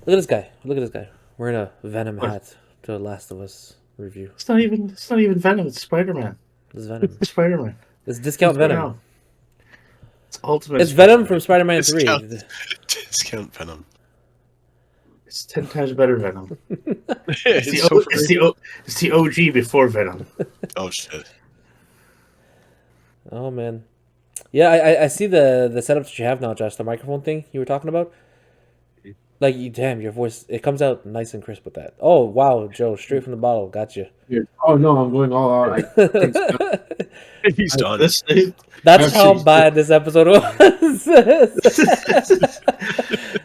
Look at this guy. Look at this guy. Wearing a Venom hat to The Last of Us review. It's not even Venom. It's Spider-Man. This is Venom. Spider-Man. It's discount Venom. It's ultimate. It's Venom from Spider-Man 3. Discount Venom. It's 10 times better Venom. It's the OG before Venom. Oh shit. Oh man. Yeah, I see the setup that you have now, Josh. The microphone thing you were talking about. Like, damn, your voice, it comes out nice and crisp with that. Oh, wow, Joe, straight from the bottle. Gotcha. Oh, no, I'm going all out. He's done. That's how bad this episode was.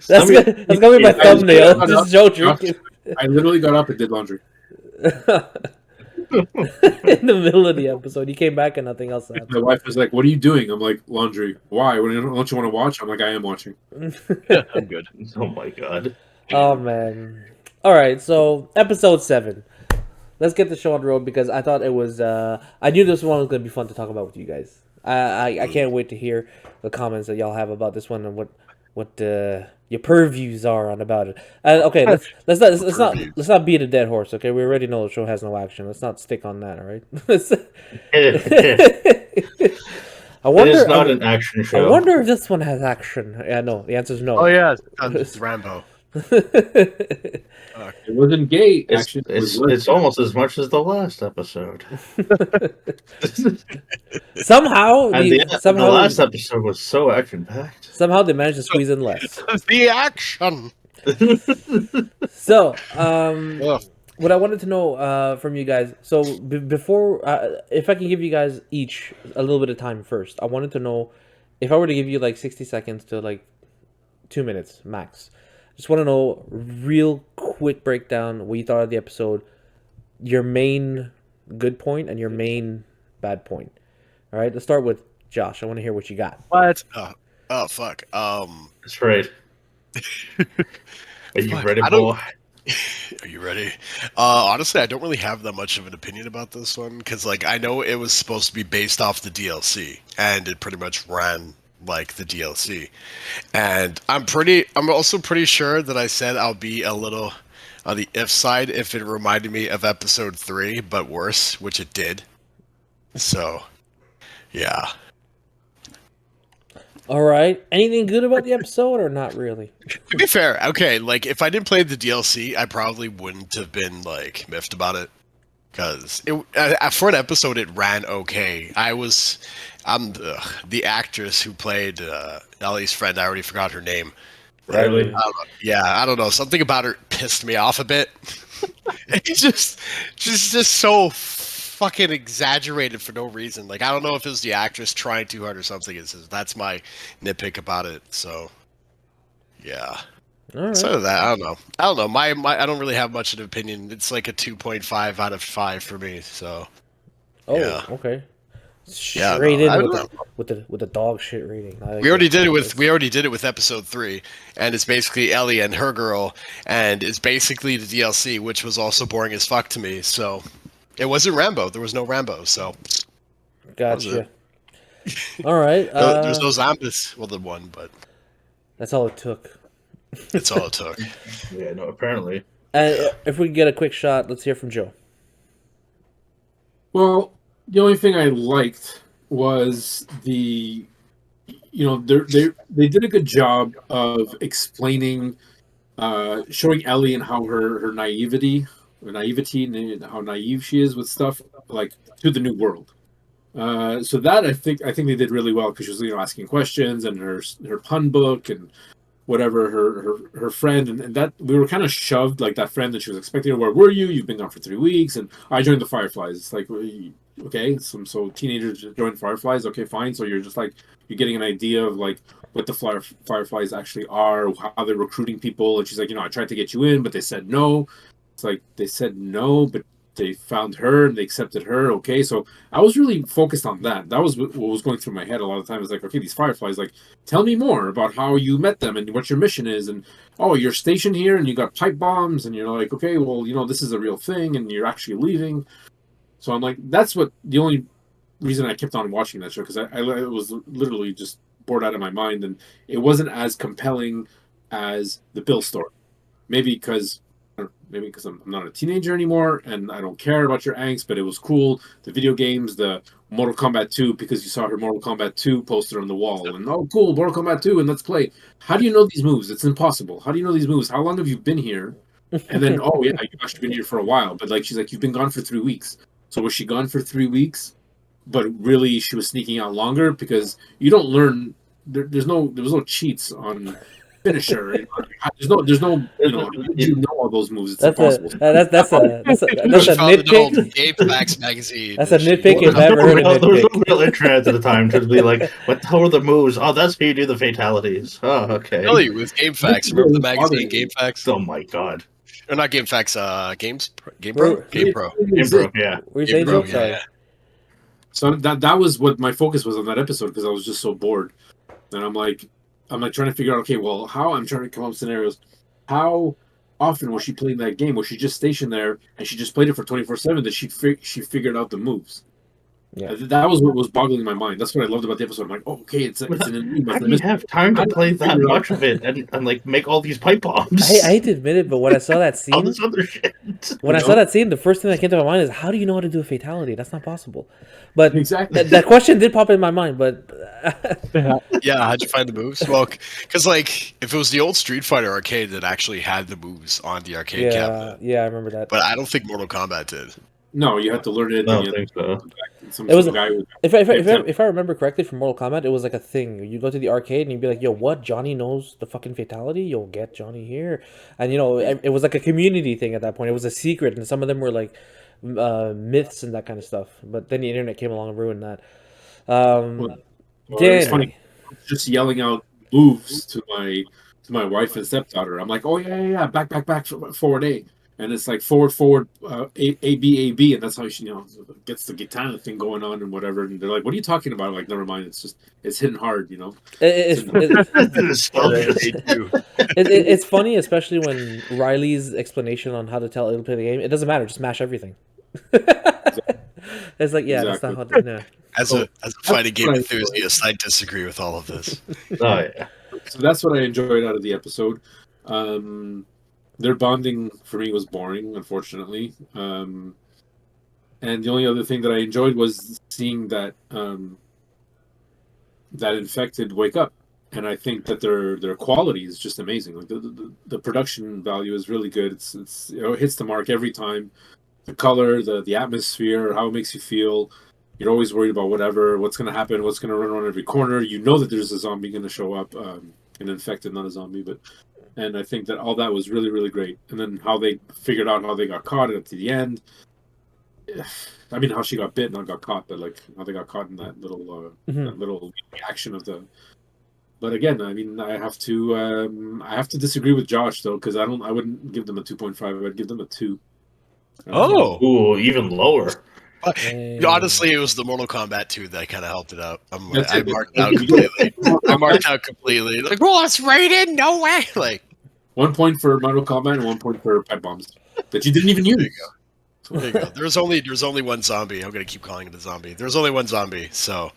That's going to be my thumbnail. Just Joe drinking. I literally got up and did laundry. In the middle of the episode, you came back and nothing else happened. My wife was like, "What are you doing?" I'm like, "Laundry." Why? Don't you want to watch? I'm like, "I am watching." I'm good. Oh my god. Oh man. All right, so episode 7. Let's get the show on the road because I thought it was. I knew this one was going to be fun to talk about with you guys. I can't wait to hear the comments that y'all have about this one and what your purviews are on about it. Okay, let's not beat a dead horse. Okay, we already know the show has no action. Let's not stick on that. All right. I wonder. It is not an action show. I wonder if this one has action. Yeah, no. The answer is no. Oh yeah, it's Rambo. It wasn't gay. Action. It's almost as much as the last episode. Somehow, the last episode was so action packed. Somehow they managed to squeeze in less. The action. So, what I wanted to know from you guys. So before, if I can give you guys each a little bit of time first, I wanted to know if I were to give you like 60 seconds to like 2 minutes max. Just want to know real quick breakdown what you thought of the episode, your main good point and your main bad point. All right, let's start with Josh. I want to hear what you got. What? Oh fuck. That's right. Are you ready, boy? Are you ready? Honestly, I don't really have that much of an opinion about this one because, like, I know it was supposed to be based off the DLC, and it pretty much ran like the DLC. And I'm also pretty sure that I said I'll be a little on the if side if it reminded me of episode 3, but worse, which it did. So, yeah. All right. Anything good about the episode or not really? To be fair, okay, like if I didn't play the DLC, I probably wouldn't have been like miffed about it. Because for an episode, it ran okay. I'm the actress who played Ellie's friend. I already forgot her name. Riley. I don't know. Something about her pissed me off a bit. It's just so fucking exaggerated for no reason. Like, I don't know if it was the actress trying too hard or something. That's my nitpick about it. So, yeah. All right. So that I don't know. My I don't really have much of an opinion. It's like a 2.5 out of 5 for me. So. Oh, yeah. Okay. Yeah, Straight in with the dog shit rating. We already did it with episode 3, and it's basically Ellie and her girl, and it's basically the DLC, which was also boring as fuck to me. So. It wasn't Rambo. There was no Rambo, so. Gotcha. All right. There's no zombies. Well, the one, but. That's all it took. That's all it took. Yeah, no, apparently. If we can get a quick shot, let's hear from Joe. Well, the only thing I liked was they did a good job of explaining, showing Ellie and how her naivety and how naive she is with stuff like to the new world. So that I think they did really well because she was asking questions and her pun book and whatever her friend and that we were kind of shoved like that friend that she was expecting. Where were you? You've been gone for 3 weeks, and I joined the Fireflies. It's like okay, so teenagers join Fireflies. Okay, fine. So you're just like you're getting an idea of like what the Fireflies actually are, how they're recruiting people. And she's like, I tried to get you in, but they said no. It's like they said no, but they found her and they accepted her. Okay, so I was really focused on that. That was what was going through my head a lot of times. Like, okay, these Fireflies, like, tell me more about how you met them and what your mission is. And oh, you're stationed here and you got pipe bombs, and you're like, okay, well, this is a real thing, and you're actually leaving. So I'm like, that's what the only reason I kept on watching that show, because I was literally just bored out of my mind, and it wasn't as compelling as the Bill story. maybe because I'm not a teenager anymore and I don't care about your angst, but it was cool. The video games, the Mortal Kombat 2, because you saw her Mortal Kombat 2 poster on the wall, and oh, cool, Mortal Kombat 2, and let's play. How do you know these moves? It's impossible. How do you know these moves? How long have you been here? And then, oh yeah, you've actually been here for a while. But like, she's like, you've been gone for 3 weeks. So was she gone for 3 weeks? But really, she was sneaking out longer because you don't learn. There was no cheats on finisher. There's no, how did you know all those moves? It's impossible. That's a Found an old nitpick. Game Facts magazine. That's a She- nitpick if I ever heard a There was no nitpick. real internet at the time to be like, what the hell are the moves? Oh, that's how you do the fatalities. Oh, okay. Really, with Game Facts. Remember the magazine Game Facts? Oh my god. Or not Game Facts, Game Pro. Pro? Game Pro. Game Pro, yeah. Were you saying Game Pro, so? Sorry. yeah. So that was what my focus was on that episode because I was just so bored, and I'm like trying to figure out, okay, well, how I'm trying to come up with scenarios. How often was she playing that game? Was she just stationed there and she just played it for 24/7? That she figured out the moves. Yeah. That was what was boggling my mind. That's what I loved about the episode. I'm like, oh, okay, it's an enigma. How do you have time to play that much of it and like make all these pipe bombs? I hate to admit it, but when I saw that all scene, this other shit. when I saw that scene, the first thing that came to my mind is, how do you know how to do a fatality? That's not possible. But Exactly. that question did pop in my mind. But Yeah, how'd you find the moves? Well, because like if it was the old Street Fighter arcade that actually had the moves on the arcade cabinet, yeah, I remember that. but I don't think Mortal Kombat did. No, you had to learn it. I And don't think so. It was- guy would, If I remember correctly from Mortal Kombat, it was like a thing. You go to the arcade and you'd be like, "Yo, what? Johnny knows the fucking fatality. You'll get Johnny here," and it was like a community thing at that point. It was a secret, and some of them were like myths and that kind of stuff. But then the internet came along and ruined that. Well, it was Danny. funny. Just yelling out moves to my wife and stepdaughter. I'm like, oh yeah, back, forward A, and it's like forward, A B, and that's how she gets the katana thing going on and whatever. And they're like, what are you talking about? I'm like, never mind. It's hitting hard, It's funny, especially when Riley's explanation on how to tell it'll play the game. It doesn't matter. Just mash everything. It's like, yeah, that's not how. No. As a fighting game enthusiast, I disagree with all of this. Oh yeah. So that's what I enjoyed out of the episode. Their bonding for me was boring, unfortunately. And the only other thing that I enjoyed was seeing that that infected wake up. And I think that their quality is just amazing. Like the production value is really good. It hits the mark every time. The color, the atmosphere, how it makes you feel. You're always worried about what's going to happen, what's going to run around every corner. You know that there's a zombie going to show up, an infected, not a zombie. And I think that all that was really, really great. And then how they figured out how they got caught up to the end. I mean, how she got bit, not got caught, but like how they got caught in that little reaction of the. But again, I mean, I have to disagree with Josh though, because I wouldn't give them a 2.5. I'd give them a 2. Oh, Ooh, even lower. Honestly, it was the Mortal Kombat 2 that kind of helped it out. I it. marked out completely. I marked out completely. Like, oh, it's rated? No way! Like, 1 point for Mortal Kombat and 1 point for pipe bombs that you didn't even use. there you go. There's only one zombie. I'm gonna keep calling it a zombie. There's only one zombie, so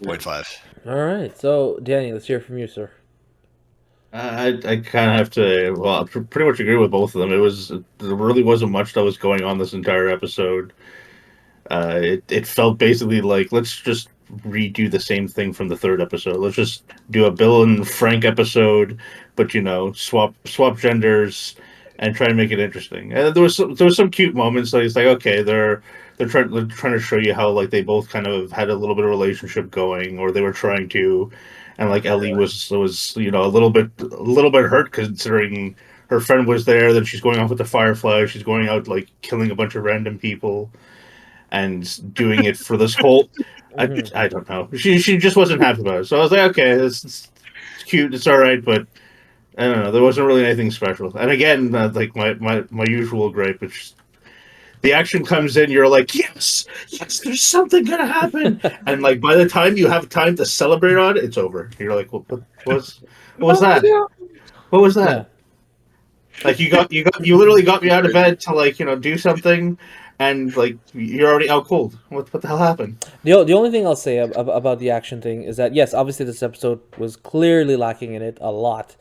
0.5. All right, so Danny, let's hear from you, sir. I kind of have to. Well, I pretty much agree with both of them. There really wasn't much that was going on this entire episode. It felt basically like, let's just redo the same thing from the third episode. Let's just do a Bill and Frank episode, but swap genders and try to make it interesting. And there was some cute moments. Like, it's like, okay, they're trying to show you how like they both kind of had a little bit of relationship going, or they were trying to, and like Ellie was a little bit hurt considering her friend was there. Then she's going off with the Firefly. She's going out like killing a bunch of random people. And doing it for this whole, I don't know. She just wasn't happy about it. So I was like, okay, it's cute, it's all right, but I don't know. There wasn't really anything special. And again, like my usual gripe, it's the action comes in, you're like, yes, there's something gonna happen, and like by the time you have time to celebrate on it, it's over. You're like, what was that? What was that? Yeah. Like you literally got me out of bed to like do something. And like you're already out cold. What the hell happened? The only thing I'll say about the action thing is that yes, obviously this episode was clearly lacking in it a lot.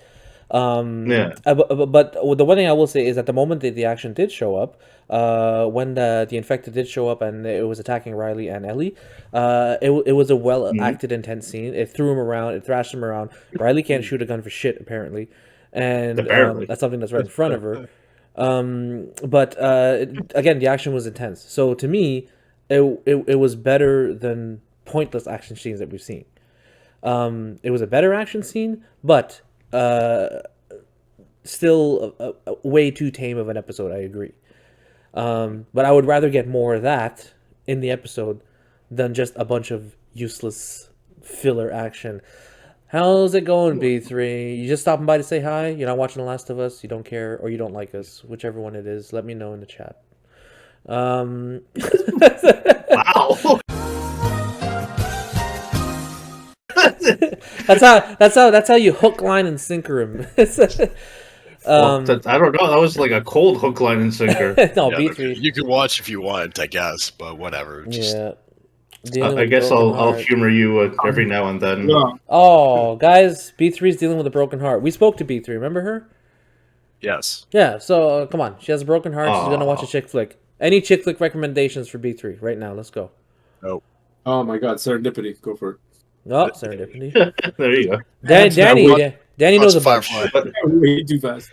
But the one thing I will say is that the moment that the action did show up, when the infected did show up and it was attacking Riley and Ellie, it was a well acted, intense scene. It threw him around, it thrashed him around. Riley can't shoot a gun for shit apparently, and that's something that's right in front of her. But again, the action was intense. So to me, it was better than pointless action scenes that we've seen. It was a better action scene, but still way too tame of an episode. I agree. But I would rather get more of that in the episode than just a bunch of useless filler action. How's it going, B3? You just stopping by to say hi? You're not watching The Last of Us? You don't care, or you don't like us? Whichever one it is, let me know in the chat. Wow. That's how you hook, line, and sinker him. I don't know. That was like a cold hook, line, and sinker. No, B3. You can watch if you want, I guess, but whatever. Yeah. I guess I'll humor you every now and then. Yeah. Oh, guys, B3's dealing with a broken heart. We spoke to B3. Remember her? Yes. Yeah. So come on, she has a broken heart. She's gonna watch a chick flick. Any chick flick recommendations for B3 right now? Let's go. Oh my God, serendipity. Go for it. Oh, serendipity. There you go. Danny knows a bunch. Way too fast.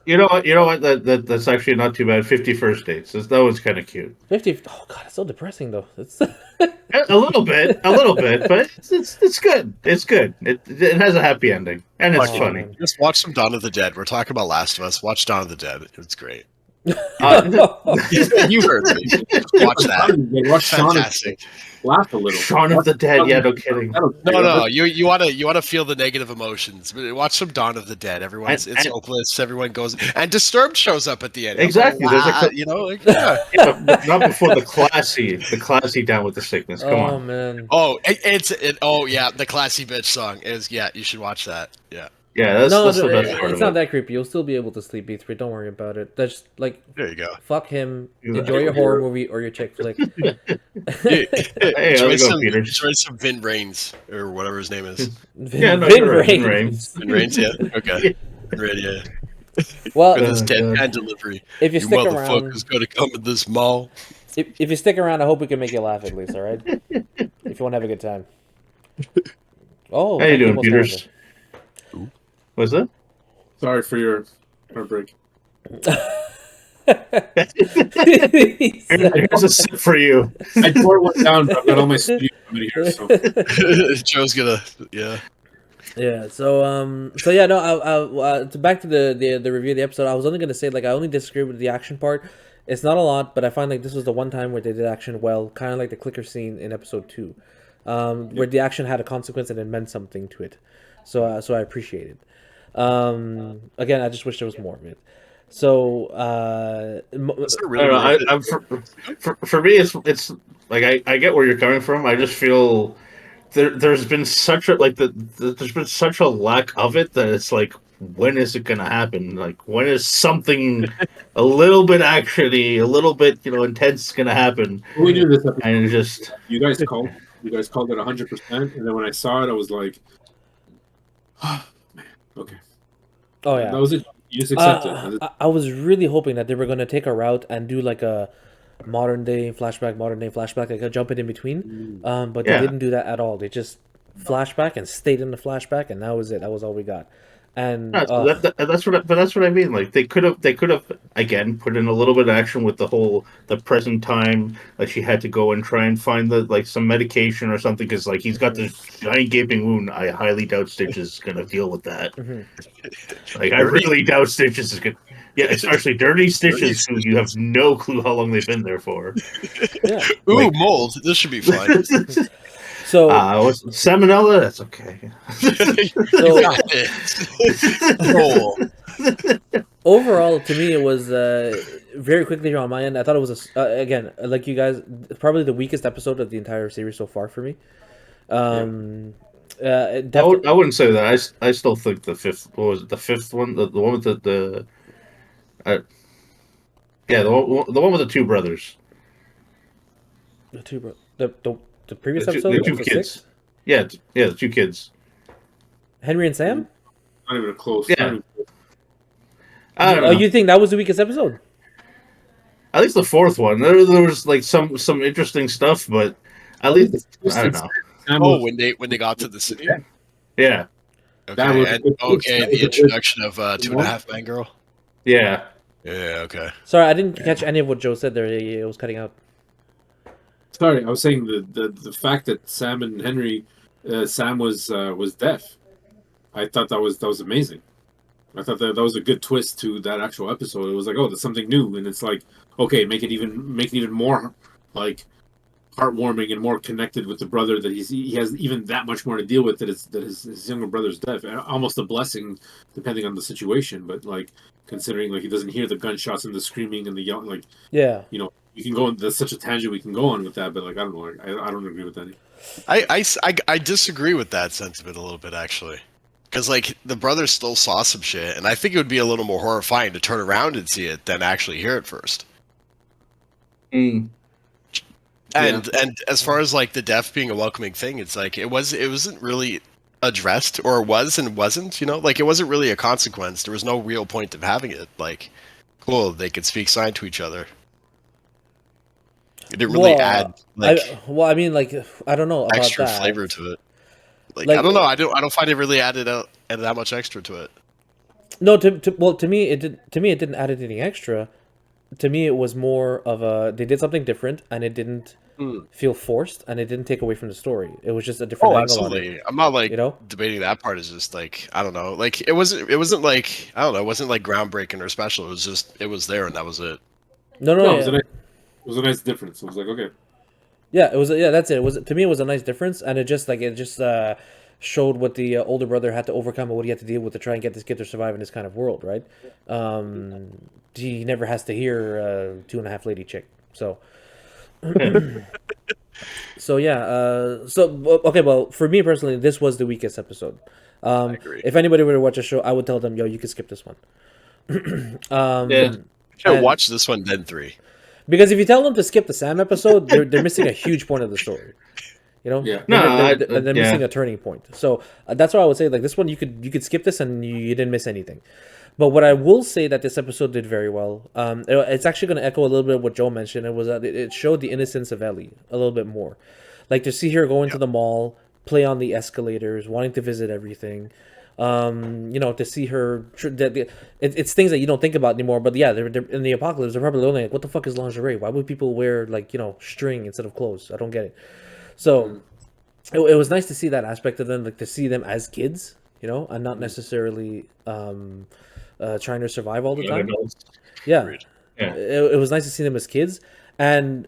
You know what? That's actually not too bad. 50 First Dates. That one's kind of cute. 50. Oh God, it's so depressing though. It's a little bit, but it's good. It's good. It has a happy ending, and it's funny. Man. Just watch some Dawn of the Dead. We're talking about Last of Us. Watch Dawn of the Dead. It's great. You heard me. Watch that. Watch Fantastic. Laugh a little. Shaun of the Dead. Yeah, no kidding. No. You want to feel the negative emotions. Watch some Dawn of the Dead. It's hopeless. Everyone goes, and Disturbed shows up at the end. Exactly. There's not before the classy Down with the Sickness. Come on. Oh man. Oh, yeah, the classy bitch song is you should watch that. Yeah. Yeah, that's the best part. It's not that creepy. You'll still be able to sleep, B3. Don't worry about it. That's like, there you go. Fuck him. Enjoy your horror movie or your chick flick. Hey, enjoy some Vin Rains or whatever his name is. Vin Rains. Vin Rains, yeah. Okay. Ready, yeah. Well, with this deadpan delivery. If you stick around, motherfucker's gonna come in this mall. If you stick around, I hope we can make you laugh at least. All right. If you want to have a good time. Oh, how you doing, Peters? What's that? Sorry for your heartbreak. Here's a sip for you. I poured one down, but I've got all my studio coming here. So. Joe's gonna, yeah. Yeah. So yeah. No. Back to the review of the episode. I was only gonna say I only disagree with the action part. It's not a lot, but I find this was the one time where they did action well, kind of like the clicker scene in episode 2, where the action had a consequence and it meant something to it. So I appreciate it. Again, I just wish there was more of it. So for me, it's like I get where you're coming from. I just feel there's been such a there's been such a lack of it that it's like, when is it gonna happen? Like, when is something a little bit actually a little bit intense gonna happen? We knew this episode. And just you guys called it 100%, and then when I saw it, I was like, oh, man, okay. Oh yeah, that was it. You just accept it. I was really hoping that they were gonna take a route and do like a modern day flashback, like a jump in between. But they didn't do that at all. They just flashback and stayed in the flashback, and that was it. That was all we got. And that's what I mean. Like, they could have again put in a little bit of action with the present time. Like, she had to go and try and find some medication or something, because he's got this giant gaping wound. I highly doubt Stitch is gonna deal with that. Mm-hmm. I really doubt Stitches is gonna. Yeah, especially dirty Stitches, who you have no clue how long they've been there for. Yeah. Ooh, mold. This should be fun. So salmonella, that's okay. Overall, to me, it was very quickly on my end. I thought it was again, like you guys, probably the weakest episode of the entire series so far for me. I wouldn't say that. I still think the fifth. What was it? The fifth one, the one with the one with the two brothers. The previous episode? The two kids. Yeah, the two kids. Henry and Sam? Not even close. Yeah. I don't know. Oh, you think that was the weakest episode? At least the fourth one. There was like some interesting stuff, but at least I don't know. Oh, when they got to the city. Yeah. Okay. The introduction of 2.5 Man Girl. Yeah. Yeah. Okay. Sorry, I didn't catch any of what Joe said there. It was cutting out. Sorry, I was saying the fact that Sam and Henry, Sam was deaf. I thought that was amazing. I thought that was a good twist to that actual episode. It was like, oh, there's something new, and it's like, okay, make it even more like heartwarming and more connected with the brother that he has even that much more to deal with that his younger brother's death. Almost a blessing, depending on the situation, but like considering like he doesn't hear the gunshots and the screaming and the yelling, like you know, you can go on. There's such a tangent we can go on with that, but like I don't know, I don't agree with that. I disagree with that sentiment a little bit actually. Because, like, the brother still saw some shit, and I think it would be a little more horrifying to turn around and see it than actually hear it first. Mm. And as far as, like, the death being a welcoming thing, it's like, it wasn't really addressed, or it was and wasn't, you know? Like, it wasn't really a consequence. There was no real point of having it. Like, cool, they could speak sign to each other. It didn't really add, like... I mean, like, I don't know about extra that. flavor to it. Like, I don't know. I don't find it really added that much extra to it. No, to me it didn't add anything extra. To me, it was more of they did something different, and it didn't feel forced, and it didn't take away from the story. It was just a different angle on it. I'm not like debating that part. Is just like I don't know. Like it wasn't like I don't know. It wasn't like groundbreaking or special. It was just it was there, and that was it. No, it was a nice difference. It was like okay. Yeah, it was. Yeah, that's it. It was to me. It was a nice difference, and it just showed what the older brother had to overcome and what he had to deal with to try and get this kid to survive in this kind of world, right? He never has to hear 2.5 lady chick. So, so yeah. So okay. Well, for me personally, this was the weakest episode. I agree. If anybody were to watch a show, I would tell them, "Yo, you can skip this one." Watch this one, then 3. Because if you tell them to skip the Sam episode, they're missing a huge point of the story. You know, they're missing a turning point. So that's why I would say like this one you could skip this and you didn't miss anything. But what I will say that this episode did very well, it's actually going to echo a little bit of what Joe mentioned. It was that it showed the innocence of Ellie a little bit more, like to see her go into the mall, play on the escalators, wanting to visit everything. You know, to see her, it's things that you don't think about anymore. But yeah, they're in the apocalypse. They're probably like, what the fuck is lingerie? Why would people wear like string instead of clothes? I don't get it. So it was nice to see that aspect of them, like to see them as kids, and not necessarily trying to survive all the time. Yeah. It was nice to see them as kids. And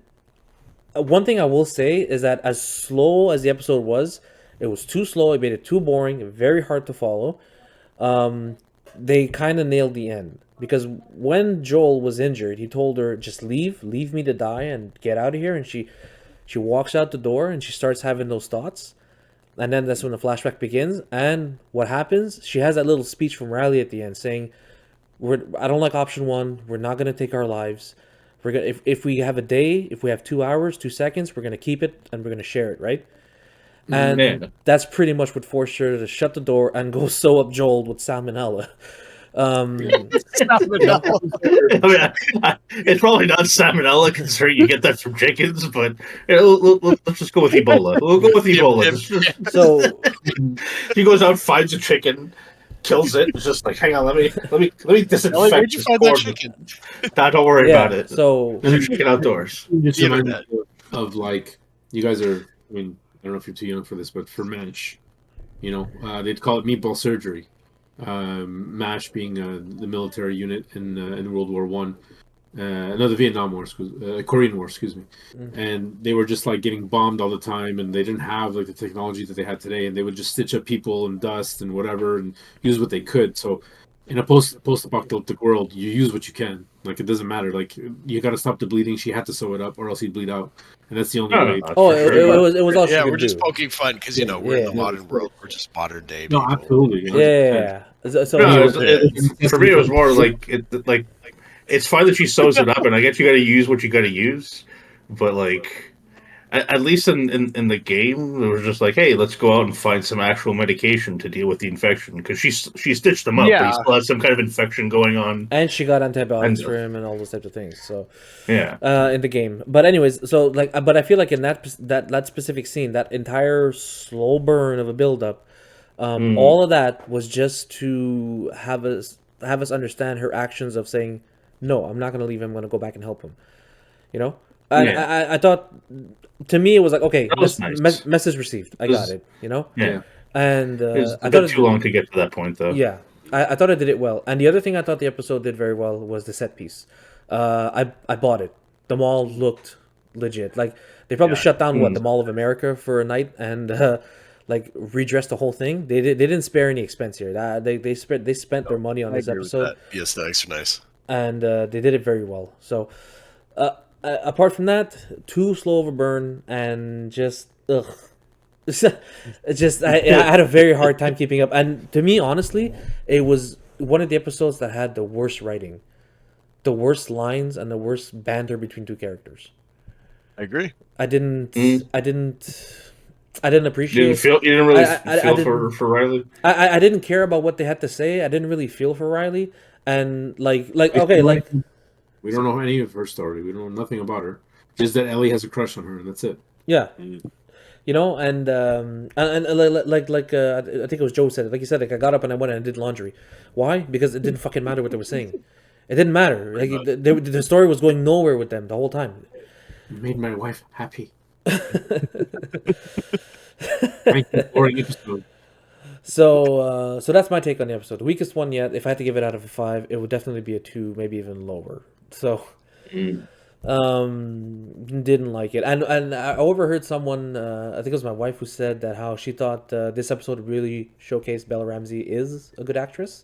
one thing I will say is that as slow as the episode was, it was too slow. It made it too boring, very hard to follow. They kind of nailed the end. Because when Joel was injured, he told her, just leave me to die and get out of here. And she walks out the door and she starts having those thoughts. And then that's when the flashback begins. And what happens? She has that little speech from Riley at the end saying, I don't like option 1. We're not going to take our lives. We're gonna, if we have a day, if we have 2 hours, 2 seconds, we're going to keep it and we're going to share it, right? And that's pretty much what forced her to shut the door and go sew up Joel with salmonella. It's probably not salmonella, considering you get that from chickens. But let's just go with Ebola. We'll go with Ebola. So he goes out, finds a chicken, kills it. It's just like, hang on, let me disinfect. Where'd you find that chicken? Nah, don't worry about it. So chicken outdoors. Just remind me of like you guys are. I mean, I don't know if you're too young for this, but for MASH, they'd call it meatball surgery. MASH being the military unit in World War One, the Vietnam War, Korean War, excuse me, and they were just like getting bombed all the time, and they didn't have like the technology that they had today, and they would just stitch up people in dust and whatever, and use what they could. So, in a post-apocalyptic world, you use what you can. Like, it doesn't matter. Like, you got to stop the bleeding. She had to sew it up, or else he'd bleed out, and that's the only way. It was all. Yeah, we're just poking fun because we're in the modern world. We're just modern day. No, people. Absolutely. Yeah. So for me, it was more like it's fine that she sews it up, and I guess you got to use what you got to use, but like at least in the game, it was just like, hey, let's go out and find some actual medication to deal with the infection because she stitched him up, but he Yeah. still has some kind of infection going on. And she got antibiotics And- for him and all those types of things. So Yeah, in the game. But anyways, so like, but I feel like in that specific scene, that entire slow burn of a build up, all of that was just to have us understand her actions of saying, no, I'm not going to leave him. I'm going to go back and help him. You know, and Yeah. I thought, to me, it was like, okay, That was nice. message received. I got it. You know, yeah. and It I took thought too long to get to that point, though. yeah, I thought I did it well. And the other thing I thought the episode did very well was the set piece. I bought it. The mall looked legit. Like they probably shut down the Mall of America for a night and like redressed the whole thing. They didn't spare any expense here. They spent their money on this episode, The aesthetics are nice. and they did it very well. So apart from that, too slow of a burn and just ugh. It's just I had a very hard time keeping up, and to me, honestly, it was one of the episodes that had the worst writing, the worst lines, and the worst banter between two characters. I agree. I didn't appreciate. You didn't really I feel didn't- for Riley. I didn't care about what they had to say. I didn't really feel for Riley, and like okay, like We don't know any of her story. We don't know nothing about her. Just that Ellie has a crush on her, and that's it. yeah. You know, and I think it was Joe said it. Like you said, like I got up and I went and I did laundry. Why? Because it didn't fucking matter what they were saying. It didn't matter. Like the story was going nowhere with them the whole time. You made my wife happy. Thank you for an episode. So that's my take on the episode. The weakest one yet. If I had to give it out of a 5, it would definitely be a 2, maybe even lower. So, didn't like it. And I overheard someone, I think it was my wife, who said that how she thought this episode really showcased Bella Ramsey is a good actress,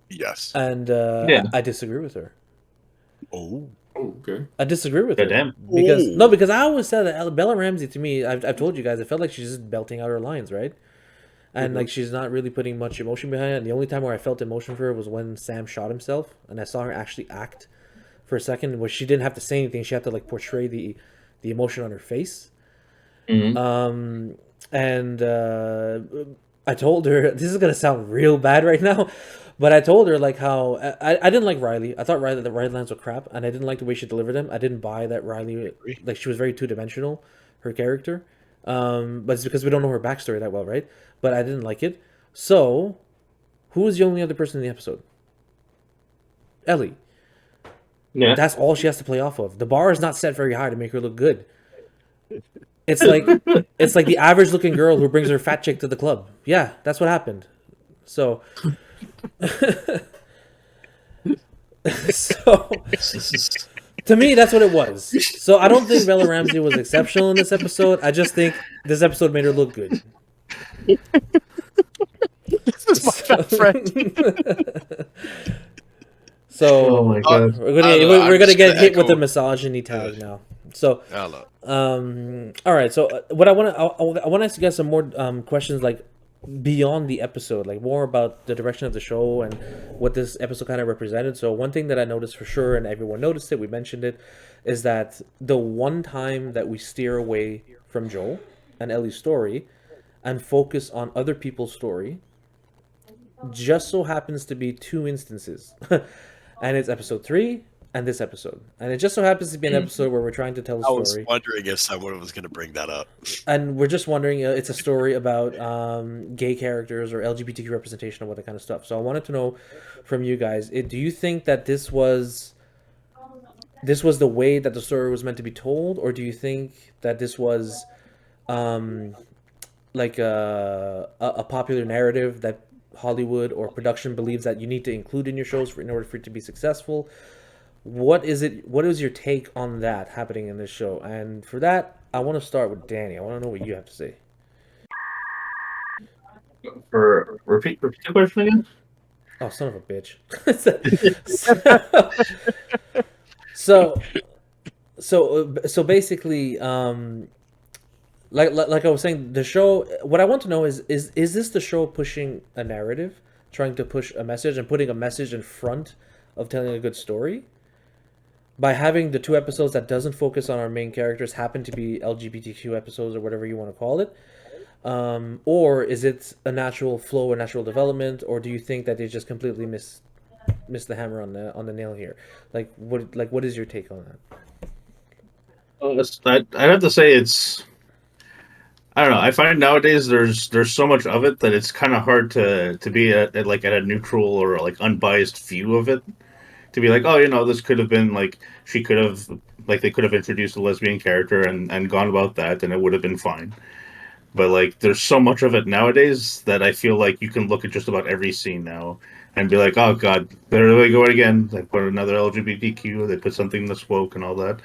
Yes. and Yeah. I disagree with her. Oh. Oh, okay. I disagree with her Goddamn. because I always said that Bella Ramsey, to me, I've told you guys, it felt like she's just belting out her lines, right? And like she's not really putting much emotion behind it. And the only time where I felt emotion for her was when Sam shot himself, and I saw her actually act for a second, where she didn't have to say anything; she had to like portray the emotion on her face. And I told her, this is gonna sound real bad right now, but I told her like how I didn't like Riley. I thought the Riley lines were crap, and I didn't like the way she delivered them. I didn't buy that Riley, like she was very 2-dimensional, her character. But it's because we don't know her backstory that well, right? But I didn't like it. So, who was the only other person in the episode? Ellie. Yeah. That's all she has to play off of. The bar is not set very high to make her look good. It's like the average looking girl who brings her fat chick to the club. Yeah, that's what happened. So so to me, that's what it was. So I don't think Bella Ramsey was exceptional in this episode. I just think this episode made her look good. This is my best friend. So Oh my God. we're gonna get hit with echo- a misogyny tag now. So I don't know. all right. So what I want us to get some more questions like beyond the episode, like more about the direction of the show and what this episode kind of represented. So one thing that I noticed for sure, and everyone noticed it, we mentioned it, is that the one time that we steer away from Joel and Ellie's story and focus on other people's story just so happens to be 2 instances. And it's episode 3 and this episode. And it just so happens to be an episode where we're trying to tell a I was story. wondering if someone was going to bring that up. And we're just wondering, it's a story about gay characters or LGBTQ representation and what that kind of stuff. So I wanted to know from you guys, do you think that this was the way that the story was meant to be told, or do you think that this was like a popular narrative that Hollywood or production believes that you need to include in your shows in order for it to be successful? What is your take on that happening in this show? And for that, I want to start with Danny. I want to know what you have to say. Repeat the question again. Oh, son of a bitch. So basically, like I was saying, the show, what I want to know is this the show pushing a narrative, trying to push a message and putting a message in front of telling a good story? by having the 2 episodes that doesn't focus on our main characters happen to be LGBTQ episodes or whatever you want to call it? Or is it a natural flow, a natural development, or do you think that they just completely miss the hammer on the nail here? What is your take on that? I'd have to say it's. I don't know. I find nowadays there's so much of it that it's kind of hard to be at a neutral or like unbiased view of it. To be like, oh, this could have been like she could have like they could have introduced a lesbian character and gone about that, and it would have been fine. But like, there's so much of it nowadays that I feel like you can look at just about every scene now and be like, oh god, there they go again. They put another LGBTQ. They put something that's woke and all that.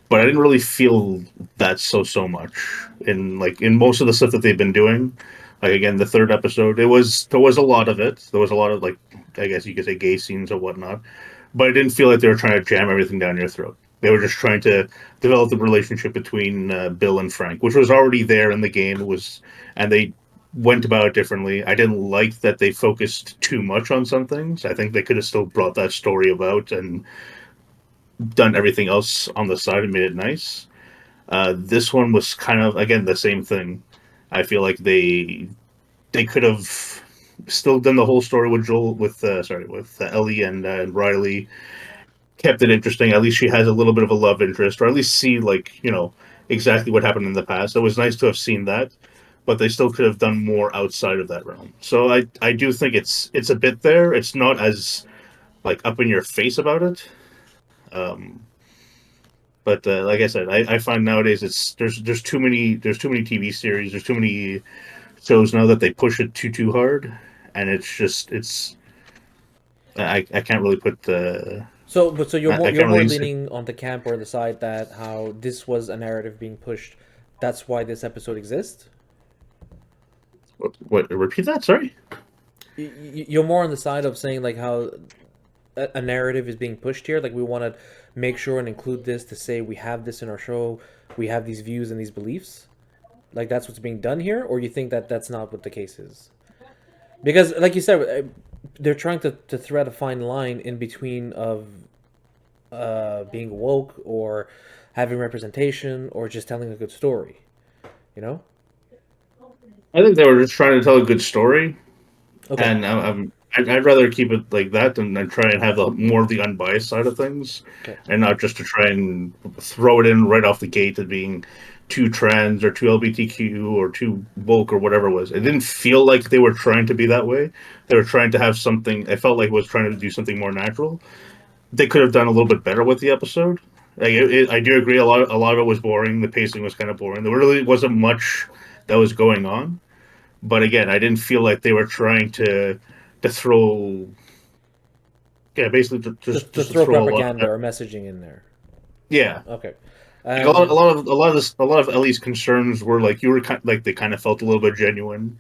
But I didn't really feel that so much in most of the stuff that they've been doing. Like again, the third episode, there was a lot of it. There was a lot of like, I guess you could say gay scenes or whatnot. But I didn't feel like they were trying to jam everything down your throat. They were just trying to develop the relationship between Bill and Frank, which was already there in the game. And they went about it differently. I didn't like that they focused too much on some things. I think they could have still brought that story about and done everything else on the side and made it nice. This one was kind of again the same thing. I feel like they could have still done the whole story with Joel with Ellie and Riley, kept it interesting. At least she has a little bit of a love interest, or at least see exactly what happened in the past. It was nice to have seen that, but they still could have done more outside of that realm. So I do think it's a bit there. It's not as like up in your face about it. But like I said, I find nowadays there's too many TV series, there's too many shows now that they push it too hard, and it's I can't really put the So I you're can't more really say leaning on the camp or the side that how this was a narrative being pushed. That's why this episode exists. what repeat that. Sorry. You're more on the side of saying like how a narrative is being pushed here. Like we want to make sure and include this to say we have this in our show, we have these views and these beliefs. Like that's what's being done here, or you think that that's not what the case is? Because, like you said, they're trying to thread a fine line in between of being woke or having representation or just telling a good story. You know? I think they were just trying to tell a good story, Okay. and I'd rather keep it like that than try and have the more of the unbiased side of things, Okay. and not just to try and throw it in right off the gate as being too trans or too LGBTQ or too woke or whatever it was. It didn't feel like they were trying to be that way. They were trying to have something. I felt like it was trying to do something more natural. They could have done a little bit better with the episode. I do agree. A lot of it was boring. The pacing was kind of boring. There really wasn't much that was going on. But again, I didn't feel like they were trying to throw, yeah, basically To just to throw throw a lot. propaganda or messaging in there. Yeah, Okay. like a lot of Ellie's concerns were like you were like they kind of felt a little bit genuine.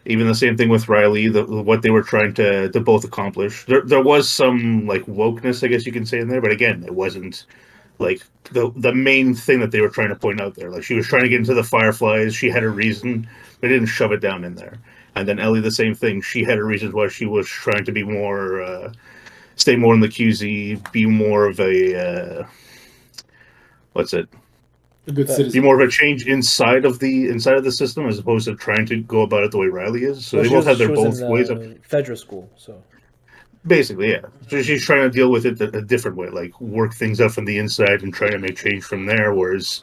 Even the same thing with Riley, what they were trying to both accomplish. There was some like wokeness, I guess you can say, in there, but again, it wasn't like the main thing that they were trying to point out there. Like she was trying to get into the Fireflies, she had a reason, they didn't shove it down in there. And then Ellie, the same thing. She had her reasons why she was trying to be more, stay more in the QZ, be more of a, what's it? A good But, Be citizen. more of a change inside of the system as opposed to trying to go about it the way Riley is. So well, they both have she their was in both ways of Fedra school, so basically, yeah. So she's trying to deal with it a different way, like work things out from the inside and trying to make change from there. Whereas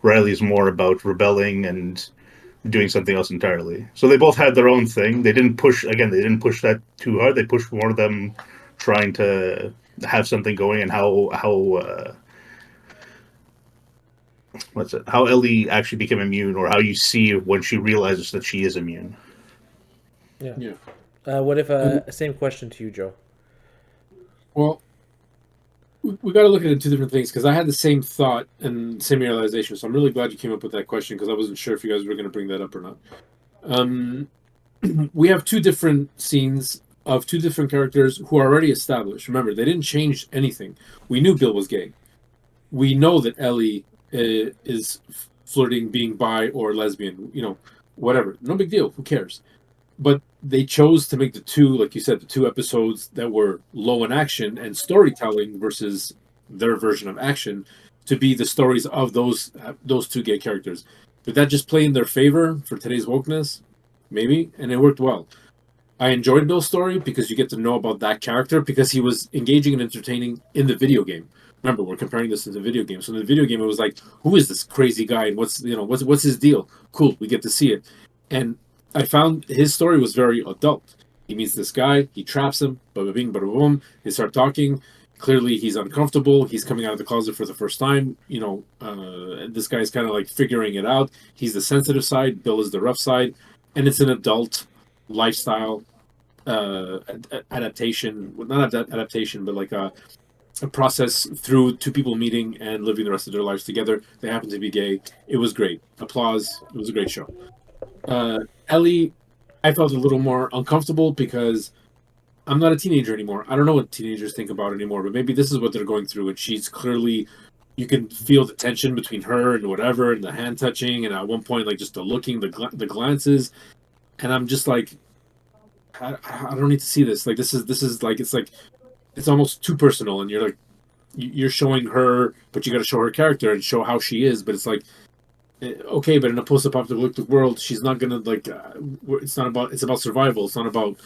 Riley's more about rebelling and doing something else entirely. So they both had their own thing. They didn't push again. They didn't push that too hard. They pushed more of them trying to have something going and how what's it? How Ellie actually became immune, or how you see when she realizes that she is immune. yeah. Yeah. What if same question to you, Joe? Well, we got to look at it in two different things because I had the same thought and same realization. So I'm really glad you came up with that question because I wasn't sure if you guys were going to bring that up or not. We have two different scenes of two different characters who are already established. Remember, they didn't change anything. We knew Bill was gay. We know that Ellie is flirting, being bi or lesbian. You know, whatever. No big deal. Who cares? But they chose to make the two, like you said, the 2 episodes that were low in action and storytelling versus their version of action to be the stories of those two gay characters. Did that just play in their favor for today's wokeness? Maybe, and it worked well. I enjoyed Bill's story because you get to know about that character because he was engaging and entertaining in the video game. Remember, we're comparing this to the video game. So in the video game, it was like, who is this crazy guy and what's his deal? Cool, we get to see it. And I found his story was very adult. He meets this guy, he traps him, bada bing, bada boom. They start talking. Clearly, he's uncomfortable. He's coming out of the closet for the first time. This guy's kind of like figuring it out. He's the sensitive side. Bill is the rough side. And it's an adult lifestyle adaptation. Well, not adaptation, but like a process through two people meeting and living the rest of their lives together. They happen to be gay. It was great. Applause. It was a great show. Ellie, I felt a little more uncomfortable because I'm not a teenager anymore. I don't know what teenagers think about anymore, but maybe this is what they're going through. And she's clearly, you can feel the tension between her and whatever, and the hand touching, and at one point, like just the looking, the glances. And I'm just like, I don't need to see this. Like this is like it's almost too personal, and you're like, you're showing her, but you got to show her character and show how she is. But it's like, okay, but in a post-apocalyptic world, she's not gonna like. It's about survival. It's not about.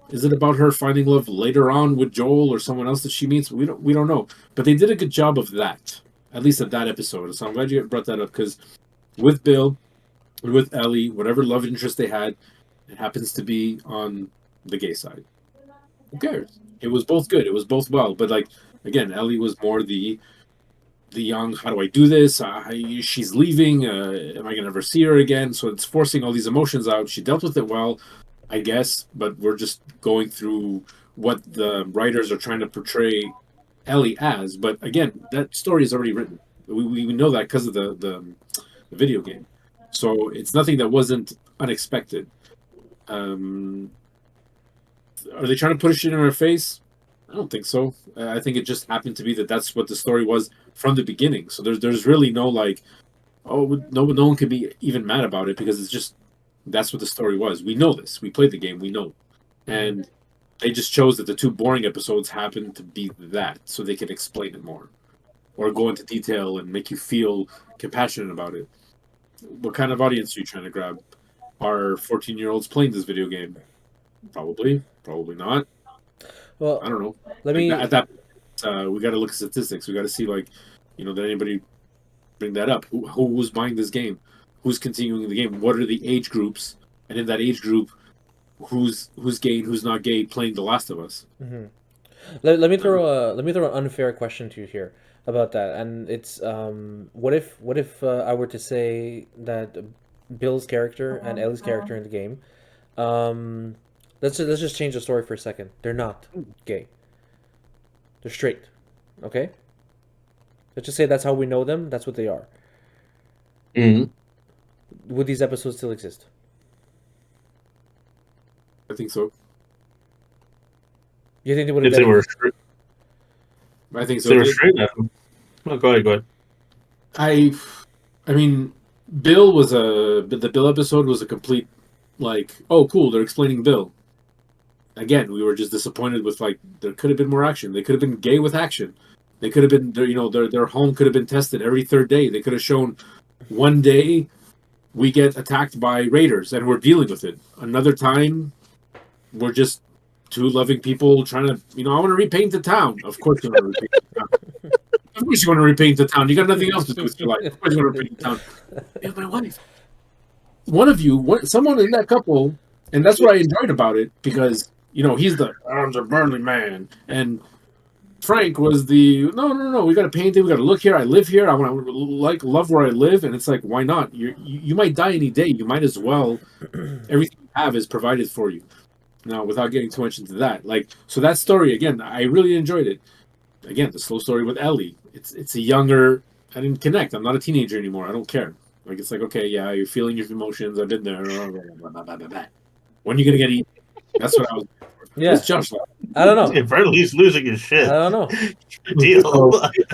Is it about her finding love later on with Joel or someone else that she meets? We don't know. But they did a good job of that, at least at that episode. So I'm glad you brought that up because with Bill, with Ellie, whatever love interest they had, it happens to be on the gay side. Who cares? It was both good. It was both well. But like again, Ellie was more the young. How do I do this? She's leaving. Am I gonna ever see her again? So it's forcing all these emotions out. She dealt with it well, I guess. But we're just going through what the writers are trying to portray Ellie as. But again, that story is already written. We know that because of the video game. So it's nothing that wasn't unexpected. Are they trying to push it in our face? I don't think so. I think it just happened to be that's what the story was from the beginning. So there's really no like, oh, no one could be even mad about it because it's just that's what the story was. We know this. We played the game. We know, and they just chose that the two boring episodes happened to be that, so they could explain it more, or go into detail and make you feel compassionate about it. What kind of audience are you trying to grab? Are 14-year-olds playing this video game? Probably not. Well, I don't know. Let me. At that, we got to look at statistics. We got to see, like, did anybody bring that up? Who's buying this game? Who's continuing the game? What are the age groups? And in that age group, who's gay and who's not gay playing The Last of Us? Mm-hmm. Let me throw an unfair question to you here about that, and it's what if I were to say that Bill's character and Ellie's character in the game, let's just change the story for a second. They're not gay. They're straight. Okay. Let's just say that's how we know them. That's what they are. Mm-hmm. Would these episodes still exist? I think so. You think they would If have? they were straight, I think so. If they were straight. No, go ahead. I mean, the Bill episode was a complete, like, oh, cool, they're explaining Bill. Again, we were just disappointed with, like, there could have been more action. They could have been gay with action. They could have been, their home could have been tested every third day. They could have shown one day we get attacked by raiders and we're dealing with it. Another time, we're just two loving people trying to, I want to repaint the town. Of course you want to repaint the town. Of course you want to repaint the town. You got nothing else to do with your life. Of course you want to repaint the town. And my wife. Someone in that couple, and that's what I enjoyed about it, because, he's I'm the Burnley man. And Frank was no, we got to paint it. We got to look here. I live here. I want to love where I live. And it's like, why not? You might die any day. You might as well. Everything you have is provided for you. Now, without getting too much into that, so that story, again, I really enjoyed it. Again, the slow story with Ellie. It's a younger. I didn't connect. I'm not a teenager anymore. I don't care. It's like, okay, yeah, you're feeling your emotions. I've been there. When are you gonna get eaten? That's what I was. Yeah. It's Josh. I don't know. If Bradley's losing his shit. I don't know. Deal.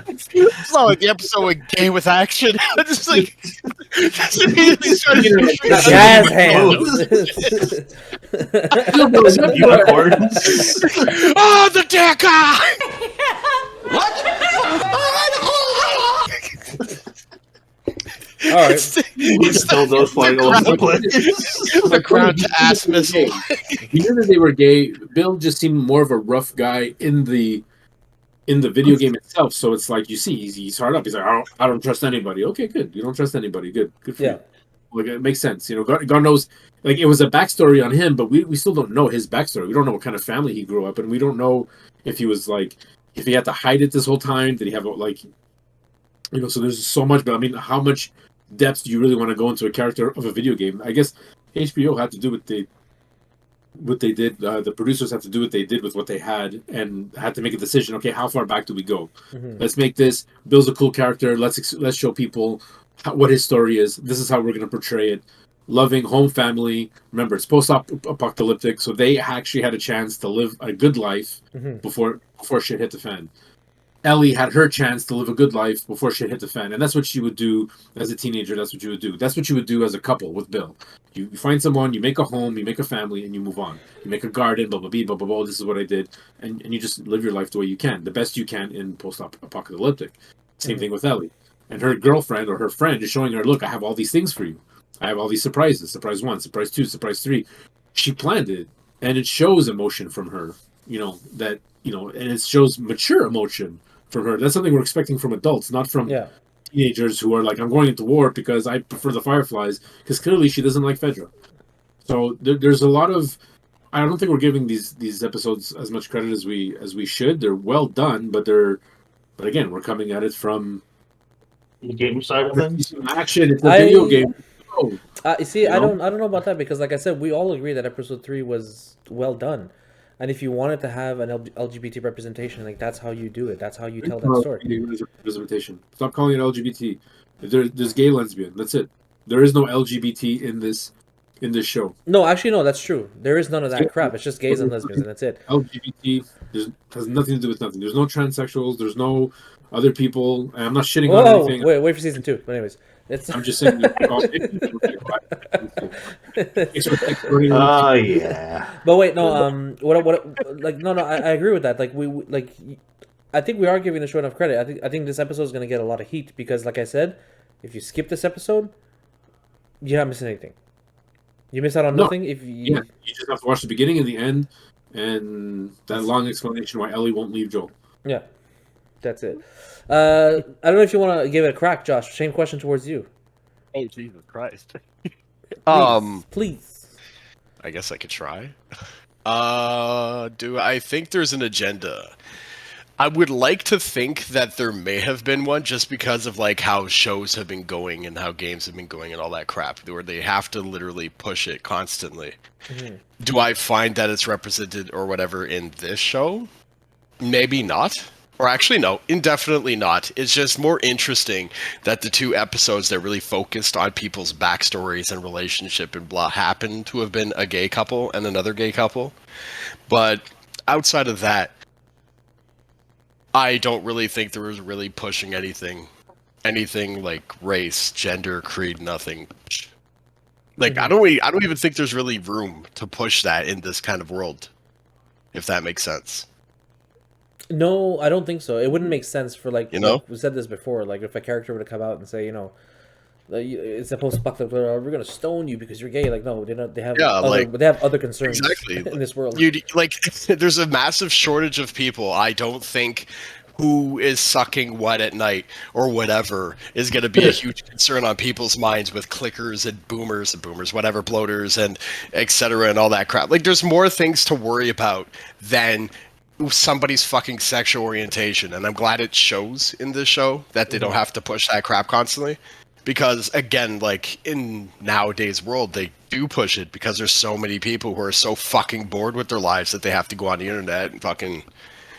It's not like the episode with gay with action. Just like just immediately started jazz hands. Unicorns. Oh, the decker! What? All right. It's Dildos flying all over the place. the crowd to ass missile. We knew that they were gay. Bill just seemed more of a rough guy in the video game itself. So it's like you see, he's hard up. He's like, I don't trust anybody. Okay, good. You don't trust anybody. Good for Yeah. you. Like it makes sense. You know, God knows. Like it was a backstory on him, but we still don't know his backstory. We don't know what kind of family he grew up in. We don't know if he was like if he had to hide it this whole time. Did he have like, you know? So there's so much. But I mean, how much depth do you really want to go into a character of a video game? I guess HBO had to do what they did. The producers had to do what they did with what they had, and had to make a decision. Okay, how far back do we go? Let's make this. Bill's a cool character. Let's show people what his story is. This is how we're going to portray it. Loving home family. Remember, it's post-apocalyptic, so they actually had a chance to live a good life before shit hit the fan. Ellie had her chance to live a good life before shit hit the fan, and that's what she would do as a teenager. That's what you would do. That's what you would do as a couple with Bill. You find someone, you make a home, you make a family, and you move on. You make a garden, blah blah blah blah blah. Blah. This is what I did, and you just live your life the way you can, the best you can in post-apocalyptic. Same thing with Ellie, and her girlfriend or her friend is showing her, look, I have all these things for you. I have all these surprises. Surprise 1, surprise 2, surprise 3. She planned it, and it shows emotion from her. You know that and it shows mature emotion from her. That's something we're expecting from adults, not from teenagers who are like, I'm going into war because I prefer the Fireflies, because clearly she doesn't like Fedra. So there's a lot of, I don't think we're giving these episodes as much credit as we should. They're well done, but again, we're coming at it from The game side of things. action. It's a video game. You see, I don't know about that, because like I said, we all agree that episode 3 was well done. And if you wanted to have an LGBT representation, like that's how you do it. That's how you tell that story. Representation. Stop calling it LGBT. There's gay lesbian. That's it. There is no LGBT in this show. No, actually, no. That's true. There is none of that crap. It's just gays and lesbians, and that's it. LGBT has nothing to do with nothing. There's no transsexuals. There's no other people. I'm not shitting on anything. Wait for season 2. But anyways, I'm just saying. Yeah. But wait, no. What? Like, no. I agree with that. Like, I think we are giving the show enough credit. I think this episode is going to get a lot of heat because, like I said, if you skip this episode, you're not missing anything. You miss out on nothing if you. Yeah, you just have to watch the beginning and the end, and that long explanation why Ellie won't leave Joel. Yeah, that's it. I don't know if you want to give it a crack, Josh. Same question towards you. Oh, Jesus Christ. Please. I guess I could try. Do I think there's an agenda? I would like to think that there may have been one, just because of like how shows have been going and how games have been going and all that crap, where they have to literally push it constantly. Mm-hmm. Do I find that it's represented or whatever in this show? Maybe not. Or actually, no, indefinitely not. It's just more interesting that the 2 episodes that really focused on people's backstories and relationship and blah happen to have been a gay couple and another gay couple. But outside of that, I don't really think there was really pushing anything like race, gender, creed, nothing. Like, I don't even think there's really room to push that in this kind of world, if that makes sense. No, I don't think so. It wouldn't make sense for like we said this before. Like if a character were to come out and say, it's supposed to fuck we're gonna stone you because you're gay. Like no, they don't. They have they have other concerns in this world. There's a massive shortage of people. I don't think who is sucking what at night or whatever is going to be a huge concern on people's minds with clickers and boomers, whatever, bloaters and etc. and all that crap. Like there's more things to worry about than somebody's fucking sexual orientation, and I'm glad it shows in this show that they don't have to push that crap constantly. Because, again, like, in nowadays world, they do push it because there's so many people who are so fucking bored with their lives that they have to go on the internet and fucking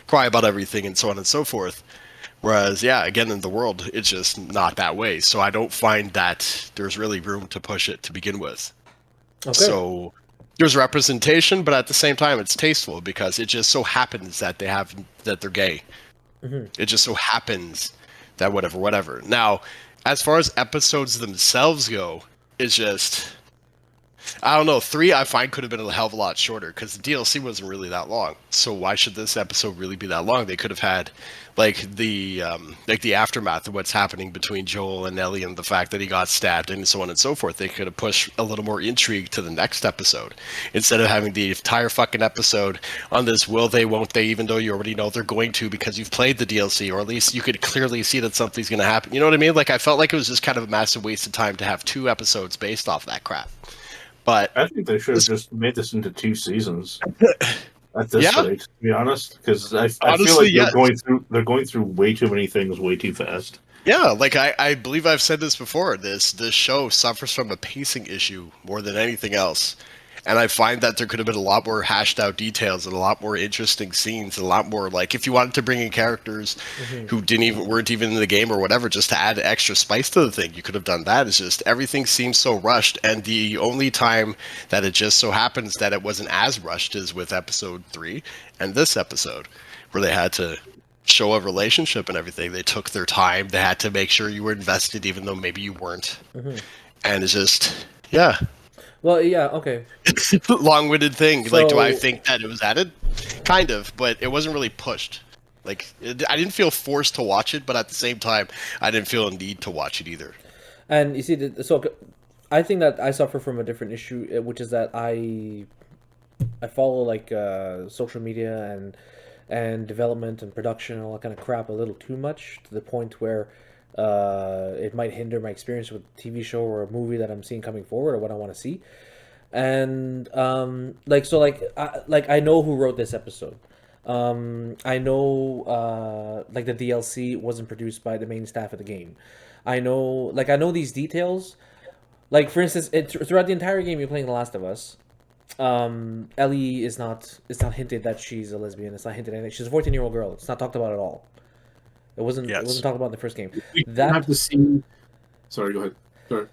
cry about everything and so on and so forth. Whereas, yeah, again, in the world, it's just not that way. So I don't find that there's really room to push it to begin with. Okay. So there's representation, but at the same time, it's tasteful because it just so happens that they're gay. Mm-hmm. It just so happens that whatever. Now, as far as episodes themselves go, it's just I don't know. 3 I find could have been a hell of a lot shorter because the DLC wasn't really that long. So why should this episode really be that long? They could have had like the aftermath of what's happening between Joel and Ellie and the fact that he got stabbed and so on and so forth. They could have pushed a little more intrigue to the next episode instead of having the entire fucking episode on this will they, won't they, even though you already know they're going to because you've played the DLC, or at least you could clearly see that something's going to happen. You know what I mean? Like I felt like it was just kind of a massive waste of time to have 2 episodes based off that crap. But I think they should have just made this into 2 seasons at this rate, to be honest, because I feel like they're going through way too many things way too fast. Yeah, like I believe I've said this before. This show suffers from a pacing issue more than anything else. And I find that there could have been a lot more hashed out details and a lot more interesting scenes and a lot more, like, if you wanted to bring in characters who weren't even in the game or whatever, just to add extra spice to the thing, you could have done that. It's just everything seems so rushed, and the only time that it just so happens that it wasn't as rushed is with episode 3 and this episode, where they had to show a relationship and everything. They took their time. They had to make sure you were invested even though maybe you weren't. And it's just, yeah. Well, yeah, okay. Long-winded thing. So, like, do I think that it was added? Kind of, but it wasn't really pushed. Like, I didn't feel forced to watch it, but at the same time, I didn't feel a need to watch it either. And you see, so I think that I suffer from a different issue, which is that I follow like social media and development and production and all that kind of crap a little too much, to the point where it might hinder my experience with a TV show or a movie that I'm seeing coming forward or what I want to see. And I know who wrote this episode. I know like the DLC wasn't produced by the main staff of the game. I know these details. Like, for instance, throughout the entire game you're playing The Last of Us, Ellie it's not hinted that she's a lesbian. It's not hinted anything. She's a 14-year-old girl. It's not talked about at all. It wasn't talked about in the first game. We have to see. Sorry, go ahead. Sorry.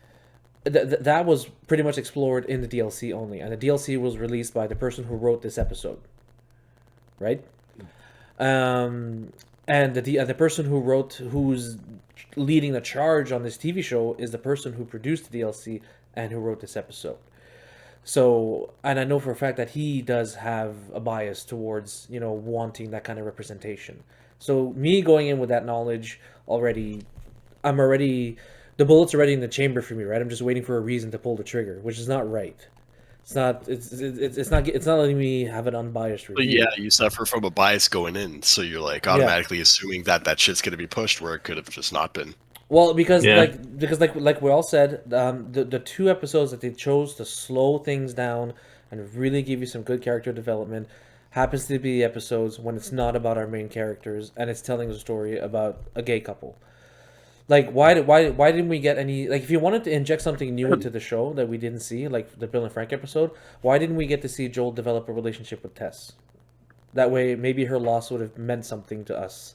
That was pretty much explored in the DLC only, and the DLC was released by the person who wrote this episode, right? And the person who's leading the charge on this TV show is the person who produced the DLC and who wrote this episode. So, and I know for a fact that he does have a bias towards, wanting that kind of representation. So me going in with that knowledge already, the bullet's already in the chamber for me, right? I'm just waiting for a reason to pull the trigger, which is not right. It's not letting me have an unbiased review. But yeah, you suffer from a bias going in, so you're like automatically assuming that shit's gonna be pushed where it could have just not been. Well, because like we all said, the 2 episodes that they chose to slow things down and really give you some good character development happens to be episodes when it's not about our main characters and it's telling a story about a gay couple. Like, why didn't we get any, like, if you wanted to inject something new into the show that we didn't see, like the Bill and Frank episode, why didn't we get to see Joel develop a relationship with Tess? That way, maybe her loss would have meant something to us,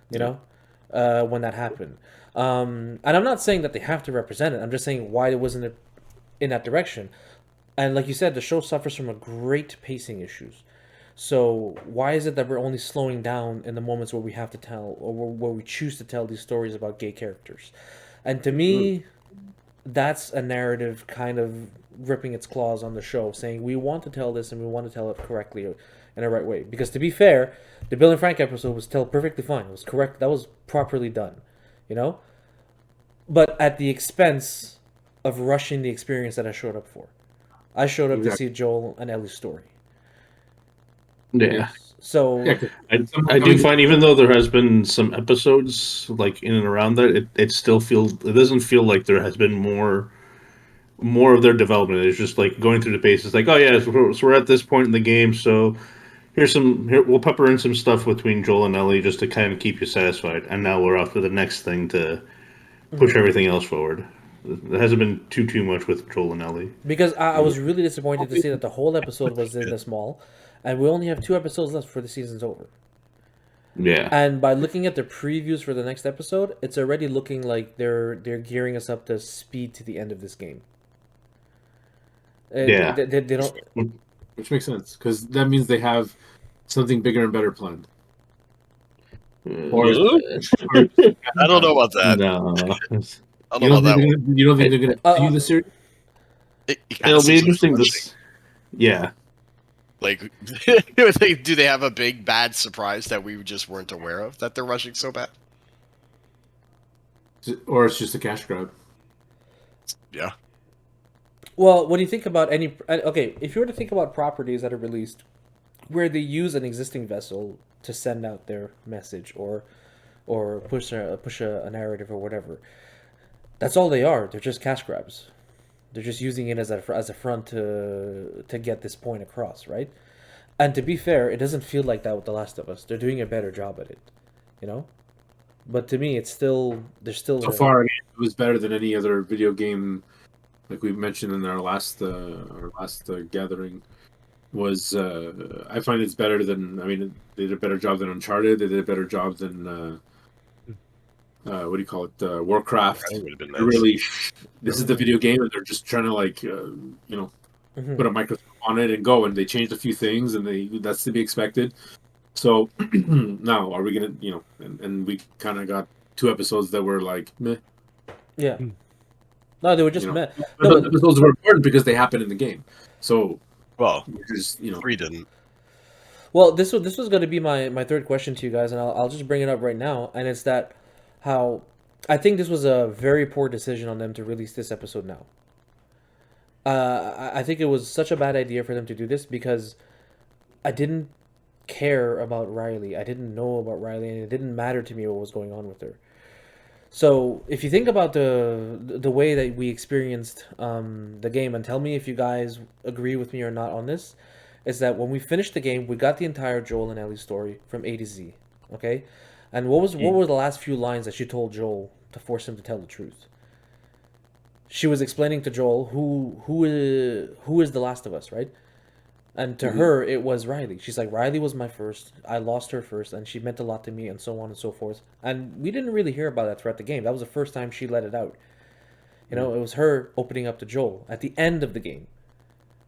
when that happened. And I'm not saying that they have to represent it. I'm just saying why it wasn't in that direction. And like you said, the show suffers from a great pacing issues. So why is it that we're only slowing down in the moments where we have to tell, or where we choose to tell these stories about gay characters? And to me, that's a narrative kind of ripping its claws on the show, saying we want to tell this and we want to tell it correctly in the right way. Because to be fair, the Bill and Frank episode was told perfectly fine. It was correct. That was properly done, But at the expense of rushing the experience that I showed up for. I showed up to see Joel and Ellie's story. Yeah. So I do find, even though there has been some episodes like in and around that, it doesn't feel like there has been more of their development. It's just like going through the paces. Like, oh yeah, so we're at this point in the game, so here we'll pepper in some stuff between Joel and Ellie just to kind of keep you satisfied, and now we're off to the next thing to push everything else forward. There hasn't been too much with Joel and Ellie. Because I was really disappointed to see that the whole episode was in this mall, and we only have 2 episodes left before the season's over. Yeah. And by looking at the previews for the next episode, it's already looking like they're gearing us up to speed to the end of this game. Yeah. They don't. Which makes sense, because that means they have something bigger and better planned. Or I don't know about that. No. I don't know about that one. You don't think they're going to continue the series? It'll be interesting to yeah. Like, do they have a big bad surprise that we just weren't aware of that they're rushing so bad? Or it's just a cash grab. Yeah. Well, when you think about any okay, if you were to think about properties that are released where they use an existing vessel to send out their message or push a narrative or whatever, that's all they are. They're just cash grabs. They're just using it as a front to get this point across, right? And to be fair, it doesn't feel like that with The Last of Us. They're doing a better job at it, you know. But to me, it's still there's still So far, it was better than any other video game, like we mentioned in our last gathering. Was I find it's better than, I mean, they did a better job than Uncharted. They did a better job than what do you call it, Warcraft. That would have been nice. Really, this is the video game, and they're just trying to like put a microphone on it and go. And they changed a few things, and that's to be expected. So now, are we gonna, and we kind of got 2 episodes that were like meh. Yeah. No, they were just meh. No, but episodes were important because they happened in the game. So well, just 3 didn't. Well, this was going to be my third question to you guys, and I'll just bring it up right now, and it's that how I think this was a very poor decision on them to release this episode now. I think it was such a bad idea for them to do this because I didn't care about Riley. I didn't know about Riley, and it didn't matter to me what was going on with her. So if you think about the way that we experienced the game, and tell me if you guys agree with me or not on this, is that when we finished the game, we got the entire Joel and Ellie story from A to Z. Okay, and what were the last few lines that she told Joel to force him to tell the truth? She was explaining to Joel who is the Last of Us, right? And to her, it was Riley. She's like, Riley was my first. I lost her first, and she meant a lot to me, and so on and so forth. And we didn't really hear about that throughout the game. That was the first time she let it out. It was her opening up to Joel at the end of the game,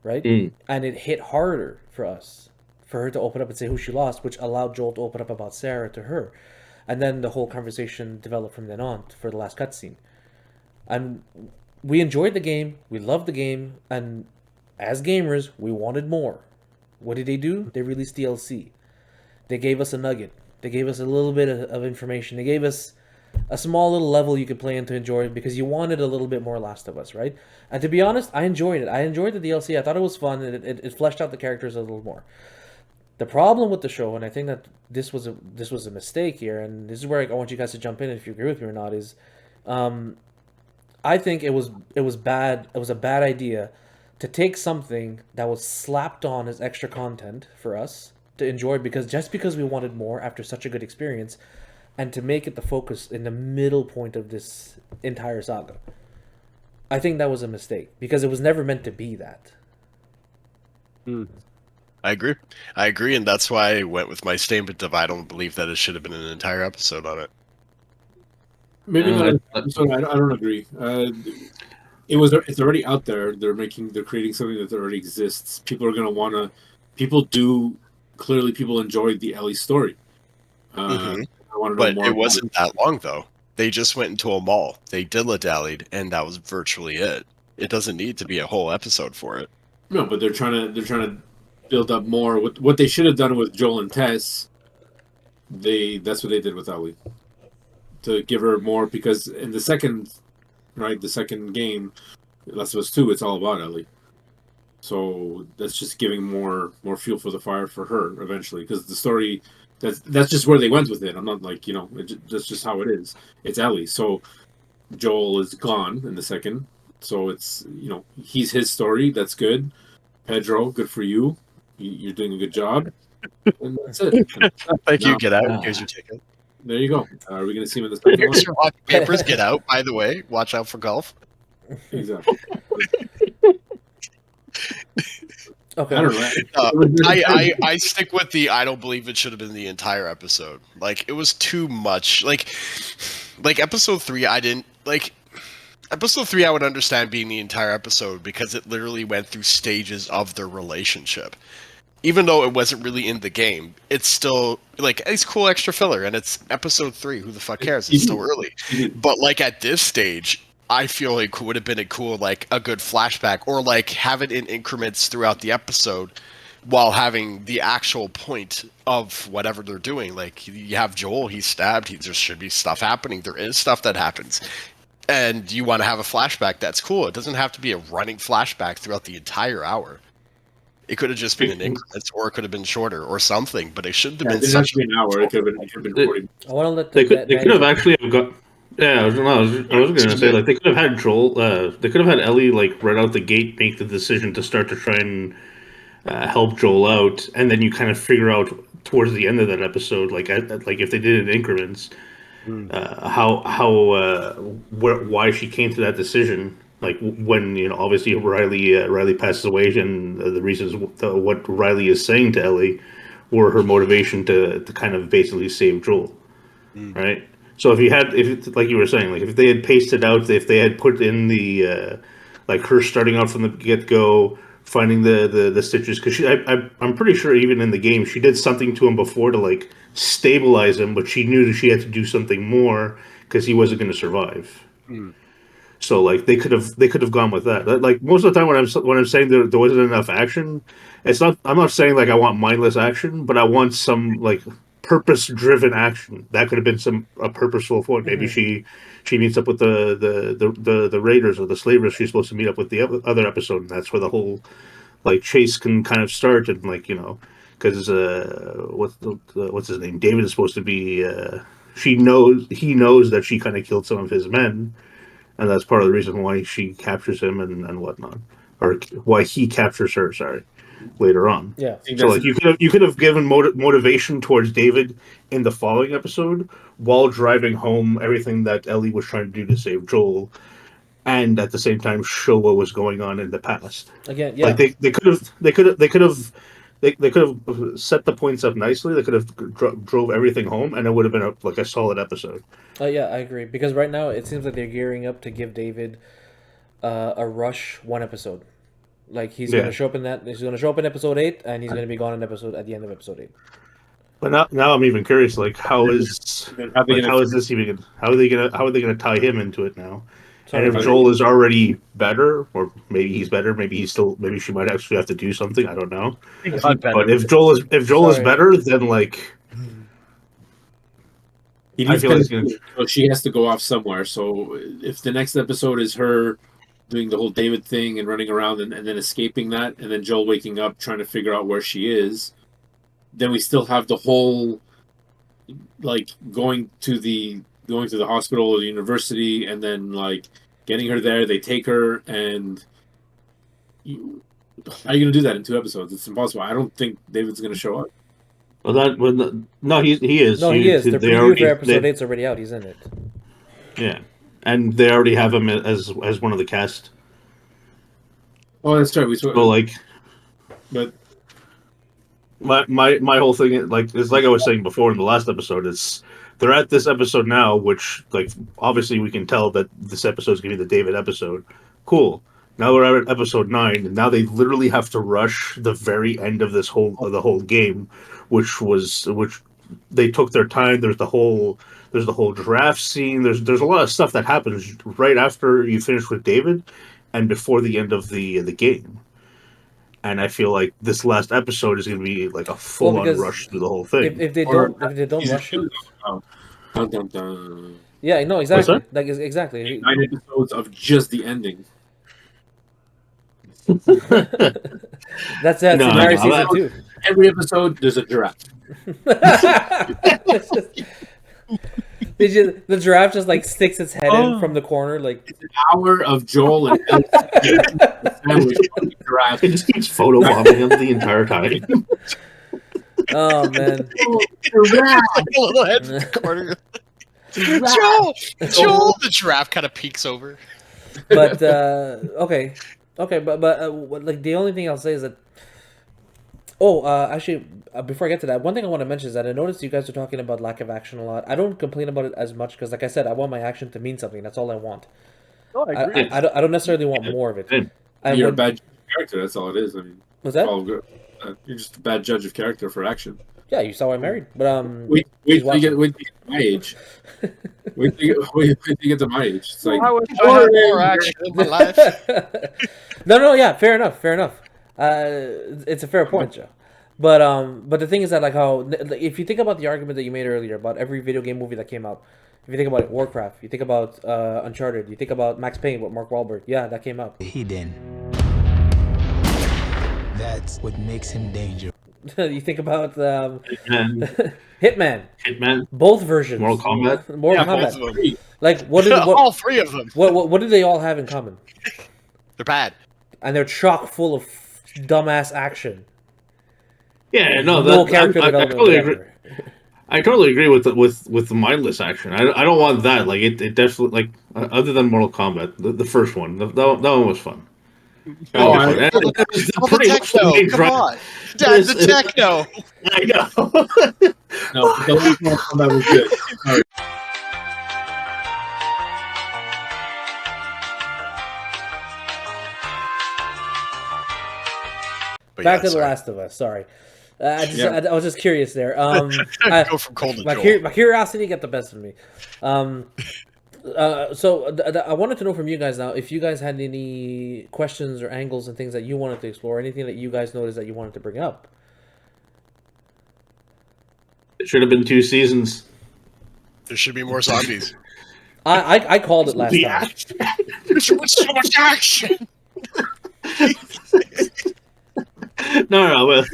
right? And it hit harder for us, for her to open up and say who she lost, which allowed Joel to open up about Sarah to her. And then the whole conversation developed from then on for the last cutscene. And we enjoyed the game. We loved the game. And as gamers, we wanted more. What did they do? They released DLC. They gave us a nugget. They gave us a little bit of information. They gave us a small little level you could play in to enjoy it because you wanted a little bit more Last of Us, right? And to be honest, I enjoyed it. I enjoyed the DLC. I thought it was fun. And it fleshed out the characters a little more. The problem with the show, and I think that this was a mistake here, and this is where I want you guys to jump in if you agree with me or not, is I think it was bad. It was a bad idea to take something that was slapped on as extra content for us to enjoy because we wanted more after such a good experience, and to make it the focus in the middle point of this entire saga. I think that was a mistake because it was never meant to be that. I agree, and that's why I went with my statement of I don't believe that it should have been an entire episode on it. Maybe not an episode. I don't agree. It's already out there. They're creating something that already exists. People are going to people enjoyed the Ellie story. But it wasn't that long though. They just went into a mall. They dilly-dallied, and that was virtually it. It doesn't need to be a whole episode for it. No, but they're trying to build up more. What they should have done with Joel and Tess, that's what they did with Ellie. To give her more, because in the second game, Last of Us 2, it's all about Ellie. So that's just giving more fuel for the fire for her eventually, because the story, that's just where they went with it. I'm not like, that's just how it is. It's Ellie. So Joel is gone in the second. So it's, he's his story. That's good. Pedro, good for you. You're doing a good job. And that's it. Thank you. Get out. Here's your ticket. There you go. Are we going to see him in the second one? Here's your walking papers. Get out. By the way, watch out for golf. Exactly. Okay. I don't know. I stick with the I don't believe it should have been the entire episode. Like, it was too much. Like episode 3, I didn't like. Episode 3, I would understand being the entire episode because it literally went through stages of their relationship. Even though it wasn't really in the game, it's still like it's cool extra filler, and it's episode 3. Who the fuck cares? It's still early. But like at this stage, I feel like would have been a cool, like a good flashback, or like have it in increments throughout the episode, while having the actual point of whatever they're doing. Like you have Joel, he's stabbed. There should be stuff happening. There is stuff that happens, and you want to have a flashback. That's cool. It doesn't have to be a running flashback throughout the entire hour. It could have just been in increments, or it could have been shorter, or something. But it shouldn't have been It didn't have to be an hour. It could have been 40. I want to let They could have actually have got. Yeah, I was going to say, like, they could have had Joel. They could have had Ellie, like, right out the gate make the decision to start to try and help Joel out, and then you kind of figure out towards the end of that episode, like if they did it in increments, why she came to that decision. Like when obviously Riley passes away, and the reasons what Riley is saying to Ellie were her motivation to kind of basically save Joel, right? So if like you were saying, like if they had paced out, if they had put in the like her starting out from the get go, finding the stitches, because I'm pretty sure even in the game she did something to him before to like stabilize him, but she knew that she had to do something more because he wasn't going to survive. So like they could have gone with that. Like most of the time when I'm saying there wasn't enough action, I'm not saying like I want mindless action, but I want some like purpose driven action. That could have been a purposeful point. Maybe she meets up with the raiders or the slavers she's supposed to meet up with the other episode, and that's where the whole like chase can kind of start, and like because what's his name, David is supposed to be he knows that she kind of killed some of his men, and that's part of the reason why she captures him and whatnot, or why he captures her. Sorry, later on. Yeah. So like you could have given motivation towards David in the following episode while driving home everything that Ellie was trying to do to save Joel, and at the same time show what was going on in the past. Again, yeah. Like they could have set the points up nicely. They could have drove everything home, and it would have been a solid episode. Yeah, I agree. Because right now it seems like they're gearing up to give David a rush one episode. Like he's gonna show up in episode 8, and he's gonna be gone at the end of episode 8. But now I'm even curious. Like how are they gonna tie him into it now? And if Joel is already better, or maybe he's better, maybe she might actually have to do something. I don't know. But if Joel is better, then like she has to go off somewhere. So if the next episode is her doing the whole David thing and running around and then escaping that, and then Joel waking up trying to figure out where she is, then we still have the whole like going to the hospital or the university, and then like getting her there. They take her, and how are you going to do that in 2 episodes? It's impossible. I don't think David's going to show up. No, he is. No, he is. The preview for episode 8's already out. He's in it. Yeah, and they already have him as one of the cast. Oh, that's right. But my whole thing is like I was saying before in the last episode, they're at this episode now, which like obviously we can tell that this episode is going to be the David episode. Cool. Now we're at episode 9, and now they literally have to rush the very end of the whole game, which they took their time. There's the whole draft scene. There's a lot of stuff that happens right after you finish with David, and before the end of the game. And I feel like this last episode is going to be like a full-on rush through the whole thing. If they don't rush it, dun, dun, dun. Yeah, no, exactly. Like exactly. 9 episodes of just the ending. That's Mary season 2. Every episode, there's a giraffe. The giraffe just like sticks its head in from the corner, like it's an hour of Joel and Ellie. It just keeps photobombing him the entire time. Oh man! Little head in the corner. Joel, the giraffe kind of peeks over. But okay, but like the only thing I'll say is that. Actually, before I get to that, one thing I want to mention is that I noticed you guys are talking about lack of action a lot. I don't complain about it as much because, like I said, I want my action to mean something. That's all I want. Oh, I agree. I don't necessarily want more of it. You're a bad character. That's all it is. I mean, what's that? You're just a bad judge of character for action. Yeah, you saw I married, but wait till you get my age. Wait Wait till you get to my age. It's like, I wish I had more action in my life. No, yeah, fair enough. It's a fair point, Joe. But the thing is that like how like, if you think about the argument that you made earlier about every video game movie that came out, if you think about it, Warcraft, you think about Uncharted, you think about Max Payne with Mark Wahlberg, yeah, that came out. He didn't. That's what makes him dangerous. You think about Hitman, Hitman, both versions, Mortal Kombat. Mortal both of Kombat. them. Like what did All three of them. what do they all have in common? They're bad. And they're chock full of dumbass action. Yeah, no, No that, character I development. totally agree. Whatever. I totally agree with the mindless action. I don't want that. Like it definitely like other than Mortal Kombat, the first one, that one was fun. Oh, That was fun. And it was All pretty the much the techno. main Come drive. on. Dad, the techno. I know. no, the last Mortal Kombat was good. Sorry. But Back yeah, to The sorry. Last of Us. Sorry, I Yeah. was just curious there. Go from cold to my Joel. curiosity got the best of me. So I wanted to know from you guys now if you guys had any questions or angles and things that you wanted to explore, anything that you guys noticed that you wanted to bring up. It should have been 2 seasons. There should be more zombies. I called it last The time. action. There's so much action. No, but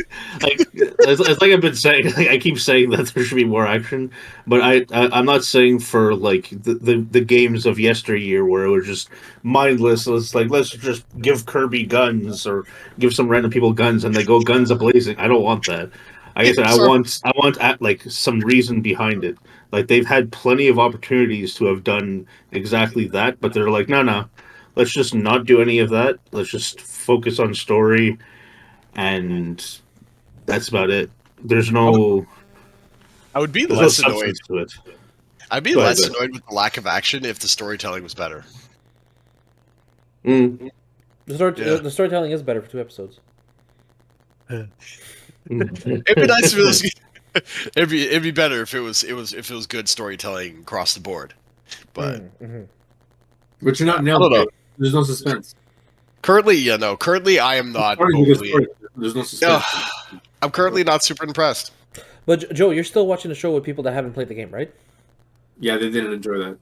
like it's like I've been saying. Like, I keep saying that there should be more action, but I'm not saying for like the games of yesteryear where it was just mindless. It's like let's just give Kirby guns or give some random people guns and they go guns a blazing. I don't want that. Like I said, I want like some reason behind it. Like they've had plenty of opportunities to have done exactly that, but they're like, no, let's just not do any of that. Let's just focus on story. And that's about it. There's no I would be there's less no annoyed. substance to it. I'd be Go ahead, less go annoyed with the lack of action if the storytelling was better. Mm. The storytelling is better for 2 episodes. It'd be nice if it was. It'd be better if it was good storytelling across the board. But But you're not I don't nailed. know. There's no suspense. currently, Currently, I am not. Story is a good Overly, story. There's no suspense. I'm currently not super impressed. But Joe, you're still watching the show with people that haven't played the game, right? Yeah, they didn't enjoy that.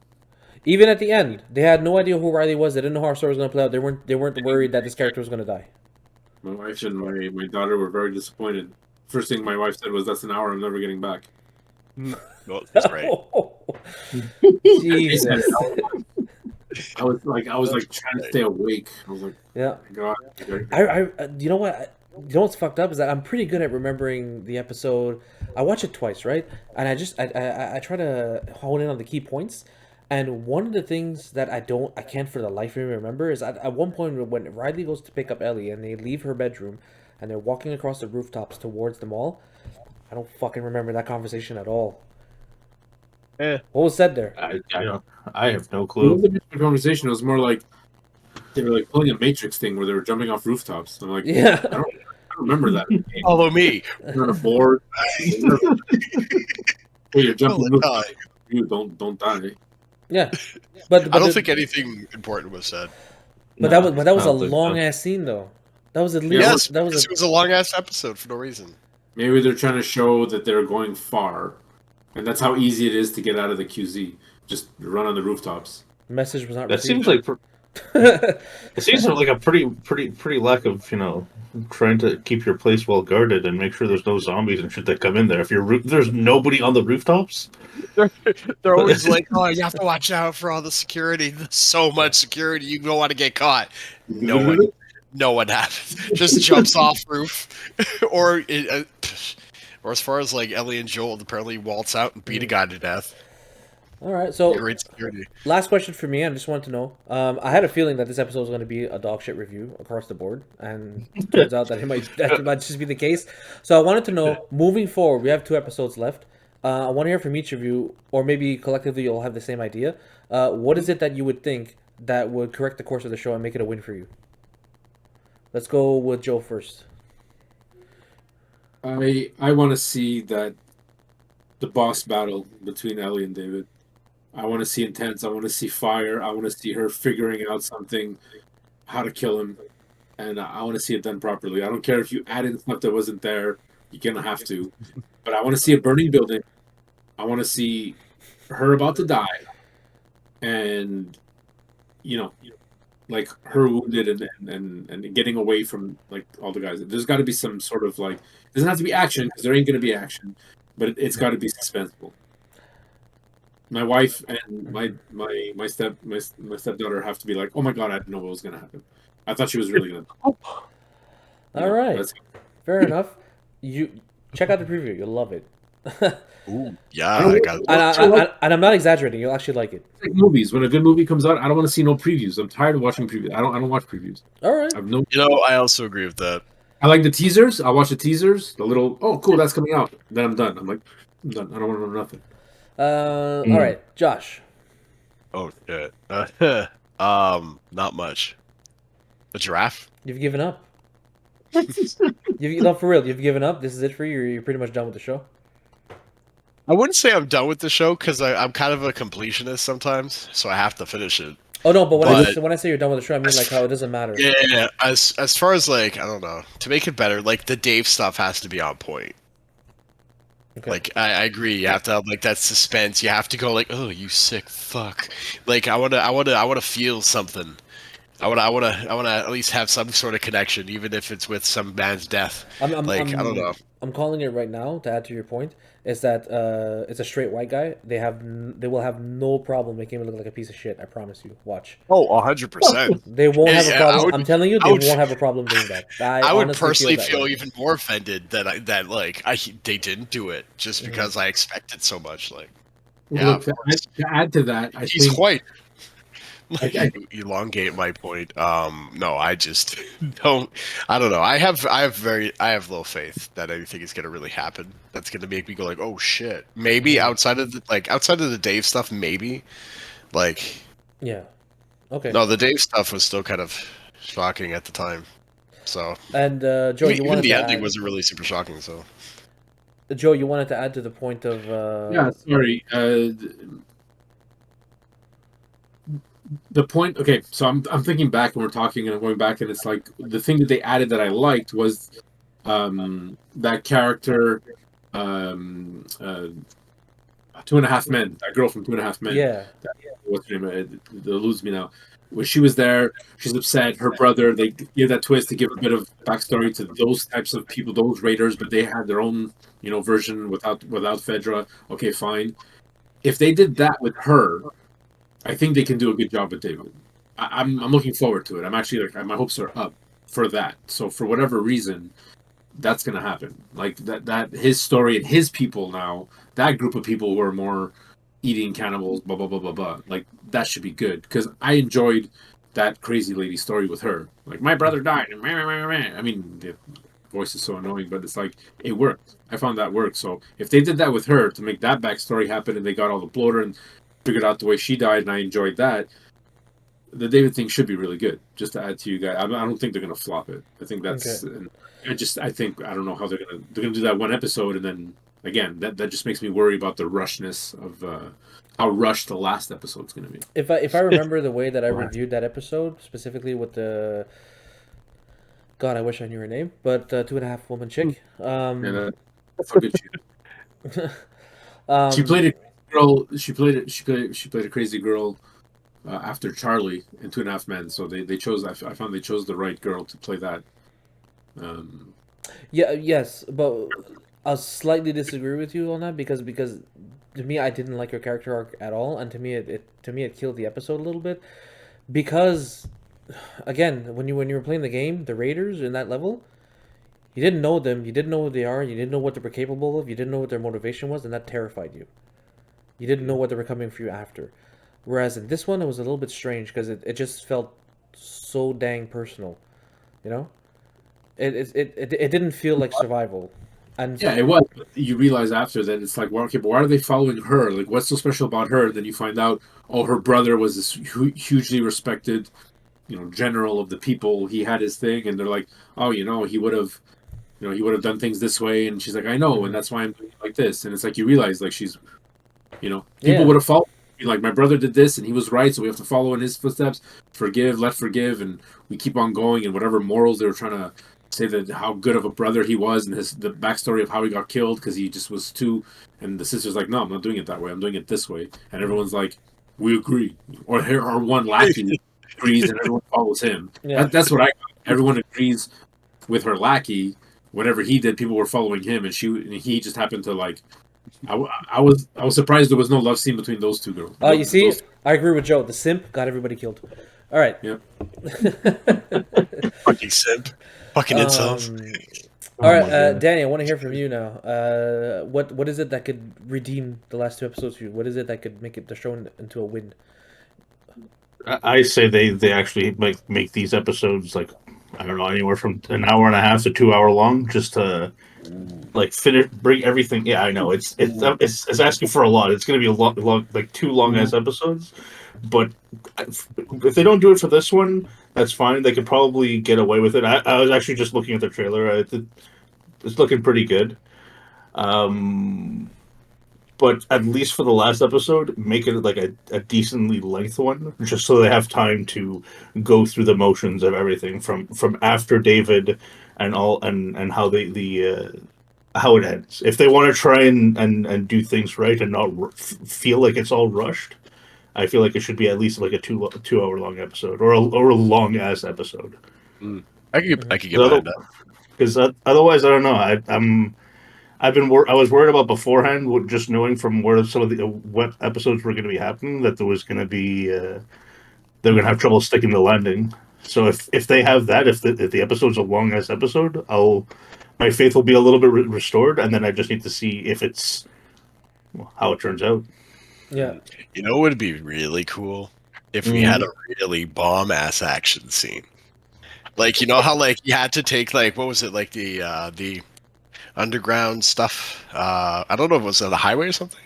Even at the end, they had no idea who Riley was. They didn't know how our story was going to play out. They weren't worried that this character was going to die. My wife and my daughter were very disappointed. First thing my wife said was, "That's an hour I'm never getting back." Well, that's great. Jesus. I was like trying to stay awake. I was like, Yeah. God. You know what? You know what's fucked up is that I'm pretty good at remembering the episode. I watch it twice, right? And I try to hone in on the key points. And one of the things that I can't for the life of me remember is at one point when Riley goes to pick up Ellie and they leave her bedroom and they're walking across the rooftops towards the mall. I don't fucking remember that conversation at all. Eh. What was said there? I have no It clue. wasn't a conversation. It was more like they were like pulling a Matrix thing where they were jumping off rooftops. I'm like, Yeah. I don't remember that. Follow me. You're on a board. Hey, you're jumping. Well, uh, You don't die. Yeah. But I don't think anything important was said. But that was I a don't think so. long ass scene though. That was at least Yes, that was it was a long ass episode for no reason. Maybe they're trying to show that they're going far, and that's how easy it is to get out of the QZ. Just run on the rooftops. message was not That received. seems like it seems like a pretty lack of trying to keep your place well guarded and make sure there's no zombies and shit that come in there. If there's nobody on the rooftops. They're always like, "Oh, you have to watch out for all the security. There's so much security. You don't want to get caught." No one happens. Just jumps off roof, or as far as like Ellie and Joel apparently waltz out and beat a guy to death. All right, so Great security. last question for me. I just wanted to know. I had a feeling that this episode was going to be a dog shit review across the board, and it turns out that that might just be the case. So I wanted to know, moving forward, we have 2 episodes left. I want to hear from each of you, or maybe collectively you'll have the same idea. What is it that you would think that would correct the course of the show and make it a win for you? Let's go with Joe first. I want to see that the boss battle between Ellie and David. I want to see intense. I want to see fire. I want to see her figuring out something, how to kill him, and I want to see it done properly. I don't care if you add in stuff that wasn't there. You're gonna have to, but I want to see a burning building. I want to see her about to die, and you know, like her wounded and getting away from like all the guys. There's got to be some sort of like. It doesn't have to be action because there ain't gonna be action, but it's got to be suspenseful. My wife and my stepdaughter have to be like, oh my god, I didn't know what was gonna happen. I thought she was really gonna. All right, fair enough. You check out the preview; you'll love it. Ooh, yeah, I got and I'm not exaggerating. You'll actually like it. Like movies, when a good movie comes out, I don't want to see no previews. I'm tired of watching previews. I don't watch previews. All right. I've no. You know, I also agree with that. I like the teasers. I watch the teasers. The little, oh cool, that's coming out. Then I'm done. I'm like, I'm done. I don't want to know nothing. All right, Josh. Oh shit. Not much. A giraffe? You've given up. No, for real. You've given up. This is it for you. You're pretty much done with the show. I wouldn't say I'm done with the show because I'm kind of a completionist sometimes, so I have to finish it. Oh no, but when I say you're done with the show, I mean like how it doesn't matter. Yeah. As far as like I don't know, to make it better, like the Dave stuff has to be on point. Okay. Like I agree, you have to have like that suspense. You have to go like, oh, you sick fuck. Like I wanna feel something. I wanna at least have some sort of connection, even if it's with some man's death. I don't know. I'm calling it right now to add to your point. Is that it's a straight white guy? They will have no problem making him look like a piece of shit. I promise you. Watch. Oh, 100%. They won't have a problem. I'm telling you, they won't have a problem doing that. I would personally feel even more offended that they didn't do it just because I expected so much. Like, look, to add to that, he's white. Elongate my point. No, I just don't. I don't know. I have little faith that anything is gonna really happen. That's gonna make me go like, oh shit. Maybe outside of the Dave stuff, maybe. Like, yeah. Okay. No, the Dave stuff was still kind of shocking at the time. So. And Joe, even the ending wasn't really super shocking. So. Joe, you wanted to add to the point of. Yeah. Sorry. The point, okay, so I'm thinking back and we're talking and I'm going back and it's like the thing that they added that I liked was that character 2.5 Men, that girl from 2.5 Men. Yeah. What's her name? It eludes me now. When she was there, she's upset. Her brother, they give that twist to give a bit of backstory to those types of people, those raiders, but they had their own, version without Fedra. Okay, fine. If they did that with her, I think they can do a good job with David. I'm looking forward to it. I'm actually my hopes are up for that. So for whatever reason, that's gonna happen. Like that his story and his people now, that group of people who are more eating cannibals, blah blah blah blah blah. Like that should be good because I enjoyed that crazy lady story with her. Like my brother died. I mean, the voice is so annoying, but it's like it worked. I found that worked. So if they did that with her to make that backstory happen, and they got all the bloater and figured out the way she died, and I enjoyed that. The David thing should be really good. Just to add to you guys, I don't think they're gonna flop it. I think that's. Okay. I think I don't know how they're gonna do that one episode, and then again that just makes me worry about the rushness of how rushed the last episode's gonna be. If I remember the way that I reviewed that episode, specifically with the. God, I wish I knew her name, but 2.5 Woman chick. That's a good shoot. She played a girl. She played a crazy girl after Charlie in 2.5 Men. So they chose. I found they chose the right girl to play that. Yes, but I'll slightly disagree with you on that because to me I didn't like her character arc at all, and to me it killed the episode a little bit because. Again, when you were playing the game, the Raiders in that level, you didn't know them, you didn't know who they are, you didn't know what they were capable of, you didn't know what their motivation was, and that terrified you. You didn't know what they were coming for you after. Whereas in this one, it was a little bit strange because it just felt so dang personal, It didn't feel like survival. And yeah, it was. You realize after that it's like, well, okay, but why are they following her? Like, what's so special about her? Then you find out, oh, her brother was this hugely respected. General of the people. He had his thing, and they're like, oh, he would have, done things this way. And she's like, I know, and that's why I'm doing it like this. And it's like you realize, like she's, people would have followed be like, my brother did this and he was right, so we have to follow in his footsteps. Forgive, let forgive, and we keep on going. And whatever morals they were trying to say that how good of a brother he was, and the backstory of how he got killed because he just was too. And the sister's like, no, I'm not doing it that way. I'm doing it this way. And everyone's like, we agree. Or here, or one lackey agrees, and everyone follows him. Yeah. That's what I got. Everyone agrees with her lackey. Whatever he did, people were following him, and he just happened to like. I was surprised there was no love scene between those two girls. You see, I agree with Joe. The simp got everybody killed. All right. Yep. Fucking simp. Fucking incels. All right, Danny, I want to hear from you now. What is it that could redeem the last 2 episodes for you? What is it that could make the show into a win? I say they actually make these episodes like, I don't know, anywhere from an hour and a half to 2 hour long, just to like bring everything. Yeah, I know it's asking for a lot. It's going to be a long, like 2 long ass episodes. But if they don't do it for this one, that's fine. They could probably get away with it. I was actually just looking at the trailer. It's looking pretty good. But at least for the last episode, make it like a decently length one, just so they have time to go through the motions of everything from after David and all and how how it ends. If they want to try and do things right and not feel like it's all rushed, I feel like it should be at least like a 2 hour long episode or a long ass episode. I could get behind that. Because otherwise, I don't know. I was worried about beforehand, just knowing from where some of the what episodes were going to be happening, that there was going to be they're going to have trouble sticking the landing. So if they have that, if the episode's a long ass episode, my faith will be a little bit restored, and then I just need to see if it's how it turns out. Yeah. You know, it would be really cool if we had a really bomb ass action scene. Like, you know how like you had to take like, what was it, like the underground stuff? I don't know if it was on the highway or something.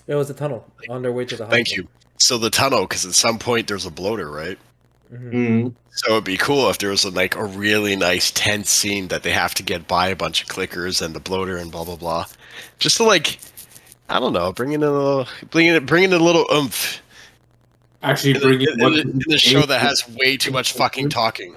It was a tunnel on their way to the hospital. Thank you. So the tunnel, because at some point there's a bloater, right? Mm-hmm. So it'd be cool if there was a really nice tense scene that they have to get by a bunch of clickers and the bloater and blah blah blah, just to like, I don't know, bring in a little oomph. Actually, bring in the show that has way too much fucking talking.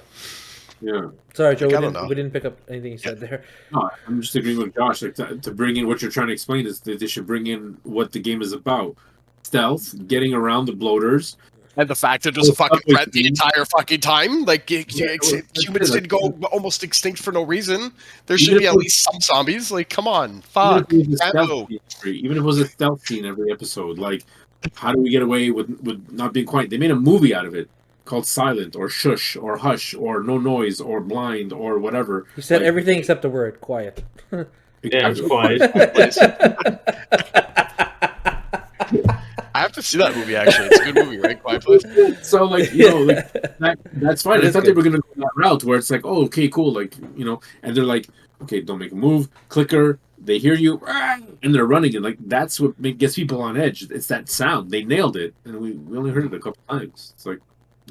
Yeah. Sorry, Joe. Like, we didn't pick up anything you said there. No, I'm just agreeing with Josh. Like to bring in what you're trying to explain is that they should bring in what the game is about: stealth, getting around the bloaters, and the fact that there's a fucking threat the entire fucking time. Like humans didn't go almost extinct for no reason. There should be at least some zombies. Like, come on, fuck. Even if it was a stealth scene every episode, like, how do we get away with not being quiet? They made a movie out of it called Silent or Shush or Hush or No Noise or Blind or whatever. You said everything except the word quiet. Yeah, it's quiet. I have to see that movie, actually. It's a good movie, right? Quiet Place. So, like, that's fine. I thought they were going to go that route where it's like, oh, okay, cool. Like, and they're like, okay, don't make a move. Clicker. They hear you, and they're running. And, like, that's what gets people on edge. It's that sound. They nailed it. And we only heard it a couple times. It's like,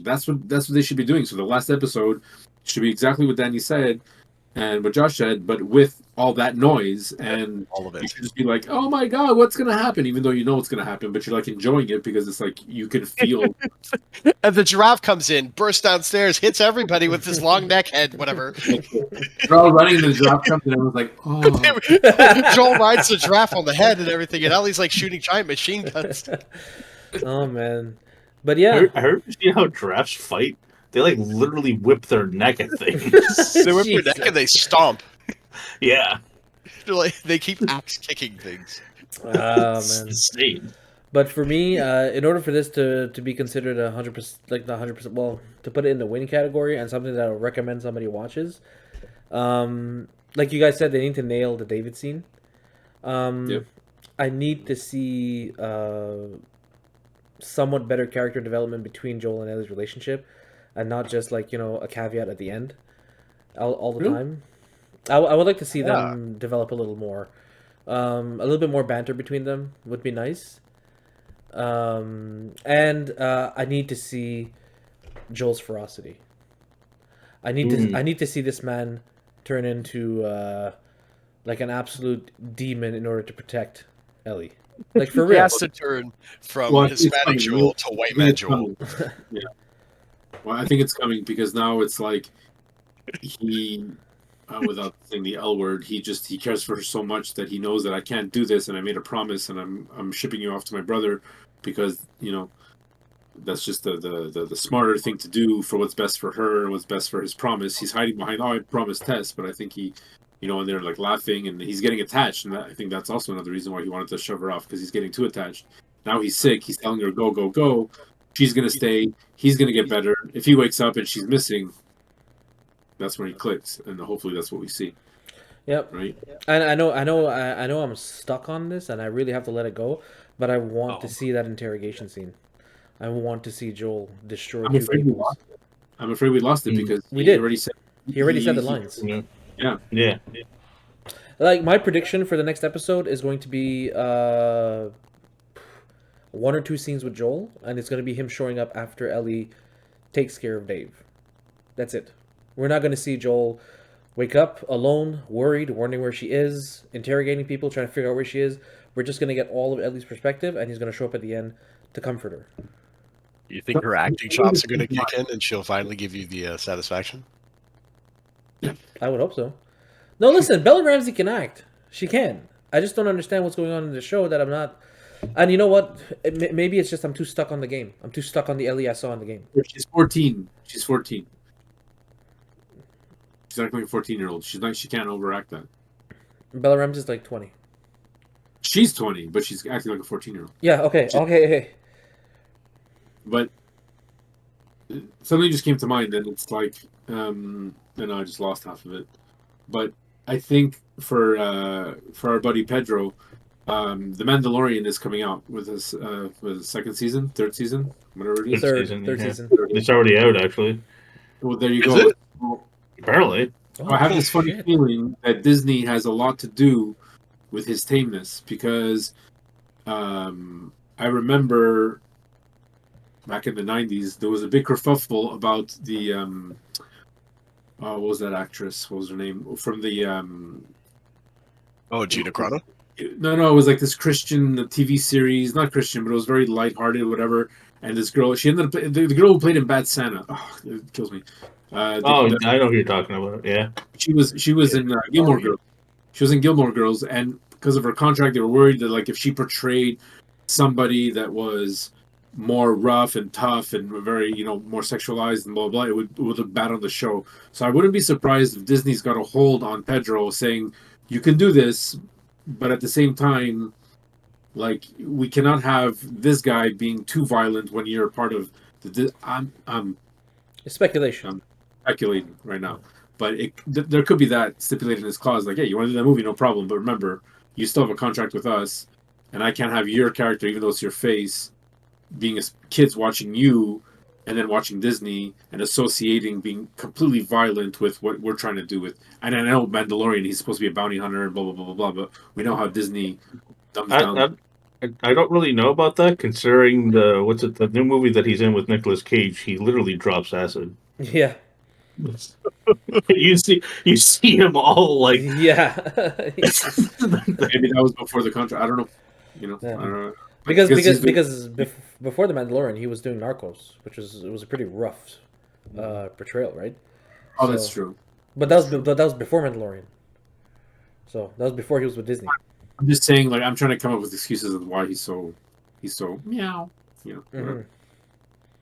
that's what they should be doing. So the last episode should be exactly what Danny said and what Josh said, but with all that noise, and all of it. You should just be like, oh my god, what's gonna happen? Even though you know what's gonna happen, but you're like enjoying it because it's like you can feel. And the giraffe comes in, bursts downstairs, hits everybody with his long neck head, whatever. They're all running, the giraffe comes in, and I was like, oh. Joel rides the giraffe on the head and everything, and Ellie's like shooting giant machine guns. Oh man. But yeah, I heard you see how giraffes fight. They like literally whip their neck at things. They whip their neck and they stomp. Yeah, they keep axe kicking things. Oh man, insane. But for me, in order for this to be considered 100%, like not 100%, well, to put it in the win category and something that I would recommend somebody watches, like you guys said, they need to nail the David scene. Yep. I need to see somewhat better character development between Joel and Ellie's relationship, and not just like a caveat at the end all the time. I would like to see them develop a little more. A little bit more banter between them would be nice. And I need to see Joel's ferocity. I need to see this man turn into like an absolute demon in order to protect Ellie. Like for He real. has to turn from Well, I think it's Hispanic coming. Joel to I white think man it's Joel. coming. Yeah. Well, I think it's coming because now it's like he, without saying the L word, he cares for her so much that he knows that I can't do this, and I made a promise, and I'm shipping you off to my brother because that's just the smarter thing to do for what's best for her and what's best for his promise. He's hiding behind, oh, I promised Tess, but I think he, and they're like laughing and he's getting attached, and I think that's also another reason why he wanted to shove her off because he's getting too attached. Now he's sick. He's telling her go go go. She's gonna stay. He's gonna get better. If he wakes up and she's missing, that's when he clicks, and hopefully that's what we see. Yep. Right. And I know I'm stuck on this, and I really have to let it go. But I want to see that interrogation scene. I want to see Joel destroy I'm two afraid we people. lost it. I'm afraid we lost it because We he did. already said He already said the lines. Yeah. Like my prediction for the next episode is going to be one or two scenes with Joel, and it's going to be him showing up after Ellie takes care of Dave. That's it. We're not going to see Joel wake up alone, worried, wondering where she is, interrogating people, trying to figure out where she is. We're just going to get all of Ellie's perspective, and he's going to show up at the end to comfort her. You think her acting chops are going to kick in and she'll finally give you the satisfaction? I would hope so. No, listen, Bella Ramsey can act. She can. I just don't understand what's going on in the show that I'm not. And you know what? Maybe it's just I'm too stuck on the game. I'm too stuck on the Ellie I saw in the game. She's 14. She's 14. She's acting like a 14-year-old. She can't overact that. Bella Ramsey's like 20. She's 20, but she's acting like a 14-year-old. Yeah, okay. But something just came to mind, and it's like, and I just lost half of it. But I think for our buddy Pedro, The Mandalorian is coming out with his second season, third season, whatever it is. Third season, season. It's already out, actually. Well, there you Is go. it? Apparently. Oh, I have this funny shit. feeling that Disney has a lot to do with his tameness because I remember back in the 90s there was a big kerfuffle about the what was that actress? What was her name? From the Oh, Gina Carano? No, it was like this Christian TV series, not Christian, but it was very lighthearted, whatever. And this girl, she ended up the girl who played in Bad Santa. Oh, it kills me. I know who you're talking about. Yeah. She was in Gilmore Girls. She was in Gilmore Girls, and because of her contract, they were worried that like if she portrayed somebody that was more rough and tough and very more sexualized and blah blah, it would look bad on the show. So I wouldn't be surprised if Disney's got a hold on Pedro, saying you can do this, but at the same time, like we cannot have this guy being too violent when you're part of the. It's speculation. I'm speculating right now, but there could be that stipulated in his clause, like, hey, you want to do that movie, no problem, but remember, you still have a contract with us, and I can't have your character, even though it's your face, being kids watching you, and then watching Disney and associating being completely violent with what we're trying to do with. And I know Mandalorian, he's supposed to be a bounty hunter and blah blah blah blah blah, but we know how Disney dumbs down. I don't really know about that, considering the new movie that he's in with Nicolas Cage. He literally drops acid. Yeah. you see him all like Yeah. Maybe that was before the contract. I don't know. Yeah. I don't know. Because before the Mandalorian, he was doing Narcos, which was a pretty rough portrayal, right? Oh, that's true. But that was before Mandalorian. So that was before he was with Disney. I'm just saying, like, I'm trying to come up with excuses of why he's so meow. Mhm.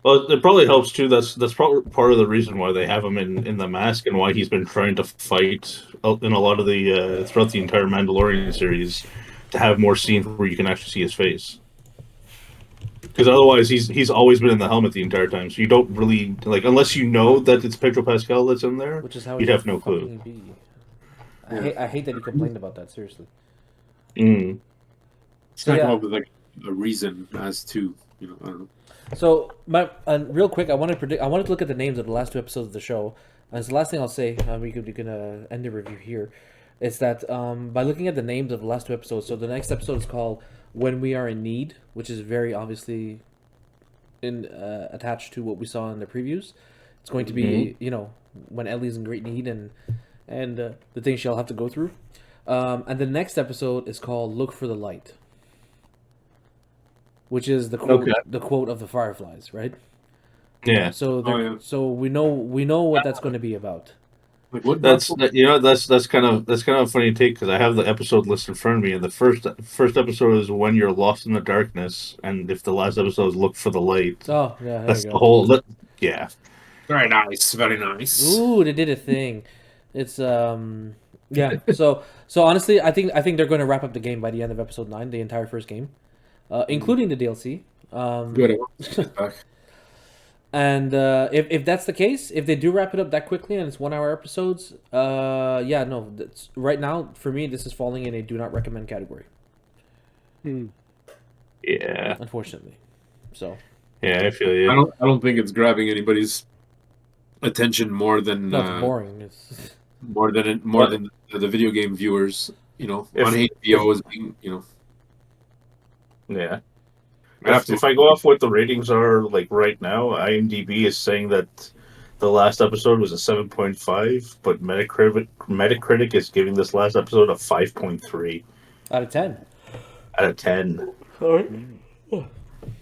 Well, it probably helps too. That's probably part of the reason why they have him in the mask and why he's been trying to fight in a lot of the throughout the entire Mandalorian series to have more scenes where you can actually see his face. Because otherwise, he's always been in the helmet the entire time, so you don't really unless you know that it's Pedro Pascal that's in there. Which is how you'd have no clue. I hate that he complained about that. Seriously. Mm. Just trying to come up with like a reason as to I don't know. So, real quick, I wanted to look at the names of the last two episodes of the show, and it's the last thing I'll say. We can end the review here. Is that by looking at the names of the last two episodes? So the next episode is called "When We Are in Need," which is very obviously attached to what we saw in the previews. It's going to be when Ellie's in great need and the things she'll have to go through. And the next episode is called "Look for the Light." which is the quote of the Fireflies, right? Yeah. So we know what that's going to be about. Like what? That's that's kind of a funny take because I have the episode list in front of me, and the first episode is when you're lost in the darkness, and if the last episode is look for the light. Oh yeah, there That's you the go. whole. Yeah. Very nice, very nice. Ooh, they did a thing. It's yeah. So honestly, I think they're going to wrap up the game by the end of episode 9, the entire first game, including the DLC. Good. I want to get back. And if that's the case, if they do wrap it up that quickly and it's 1 hour episodes, yeah, no, that's, right now for me this is falling in a do not recommend category. Yeah. Unfortunately, so. Yeah, I feel you. I don't think it's grabbing anybody's attention more than No, it's boring. It's more than the video game viewers. You know, If- on HBO is being, you know. Yeah. I have If I go off what the ratings are like right now, IMDb is saying that the last episode was a 7.5, but Metacritic is giving this last episode a 5.3 out of 10. out of 10.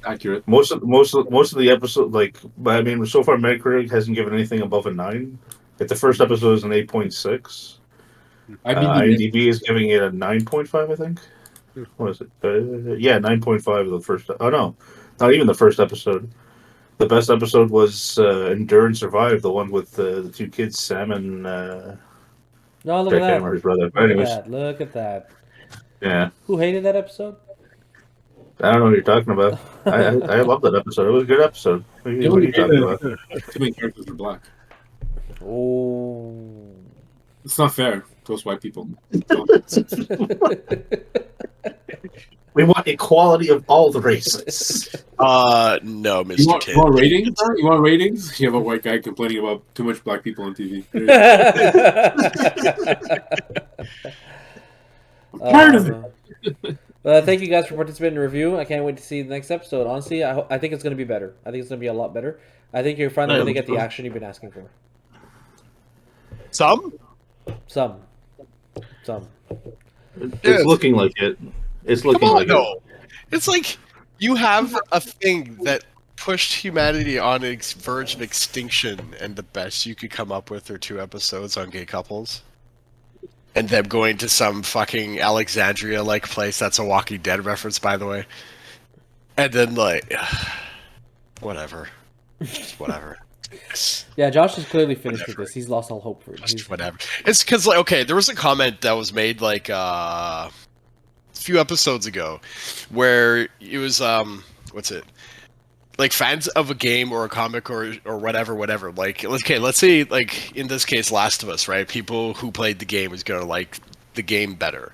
accurate. Most of the episode, like, I mean, so far Metacritic hasn't given anything above a 9. If the first episode is an 8.6, IMDb is giving it a 9.5, I think. What is it? Yeah, 9.5 of the first. Oh no, not even the first episode. The best episode was Endure and Survive, the one with the two kids, Sam and No, look Jack at that. Hammer's brother. Look Anyways, at that. Look at that. yeah, Who hated that episode? I don't know what you're talking about. I love that episode. It was a good episode. What are you talking about? Too many characters are black. Oh. It's not fair to us white people. We want equality of all the races. No, You Mr. want, Kid. you want ratings? Sir? You want ratings? You have a white guy complaining about too much black people on TV. Tired of it. Thank you guys for participating in the review. I can't wait to see the next episode. Honestly, I think it's going to be better. I think it's going to be a lot better. I think you're finally going to get the action you've been asking for. Some? Some. It's looking like it. It's looking like it. It's like you have a thing that pushed humanity on its verge of extinction, and the best you could come up with are 2 episodes on gay couples. And them going to some fucking Alexandria-like place. That's a Walking Dead reference, by the way. And then, like, whatever. Just whatever. Yeah, Josh is clearly finished with this. He's lost all hope for it. Just whatever. It's because, like, okay, there was a comment that was made, like, a few episodes ago where it was, what's it? Like, fans of a game or a comic or whatever, like, okay, let's say, like, in this case, Last of Us, right? People who played the game is gonna like the game better.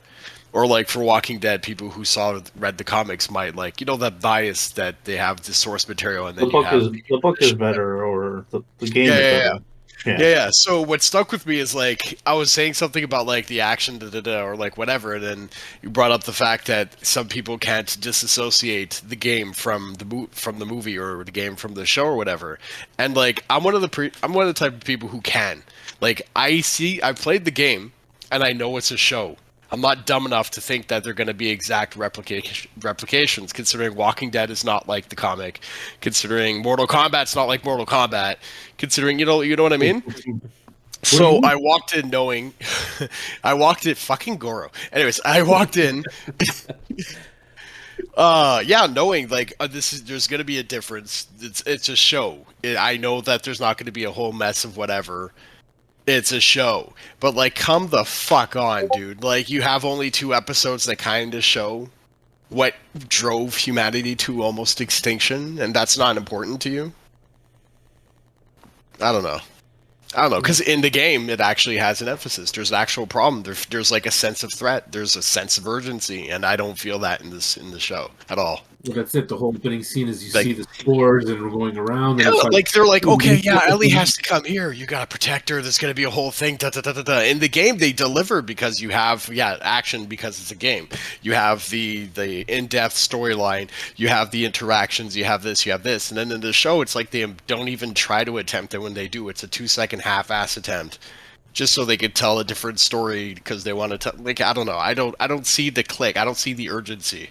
Or, like, for Walking Dead, people who read the comics might, like, you know, that bias that they have the source material and then The book is better, or the game is better. Yeah. So what stuck with me is, like, I was saying something about, like, the action, or, like, whatever, and then you brought up the fact that some people can't disassociate the game from the movie or the game from the show or whatever. And, like, I'm one of the type of people who can. Like, I played the game, and I know it's a show. I'm not dumb enough to think that they're going to be exact replications, considering Walking Dead is not like the comic, considering Mortal Kombat's not like Mortal Kombat, considering, you know what I mean? So I walked in knowing, fucking Goro. Anyways, I walked in, knowing, like, there's going to be a difference. It's a show. I know that there's not going to be a whole mess of whatever. It's a show. But, like, come the fuck on, dude. Like, you have only 2 episodes that kind of show what drove humanity to almost extinction, and that's not important to you? I don't know, because in the game, it actually has an emphasis. There's an actual problem. There's like a sense of threat. There's a sense of urgency, and I don't feel that in the show at all. Well, that's it. The whole opening scene is you see the spores and we're going around. And Yeah, it's like they're like, okay, yeah, Ellie has to come here. You gotta protect her. There's gonna be a whole thing. Da, da, da, da, da. In the game, they deliver because you have action because it's a game. You have the in-depth storyline. You have the interactions. You have this. And then in the show, it's like they don't even try to attempt it. When they do, it's a 2-second half-ass attempt, just so they could tell a different story because they want to tell. Like, I don't know. I don't see the click. I don't see the urgency.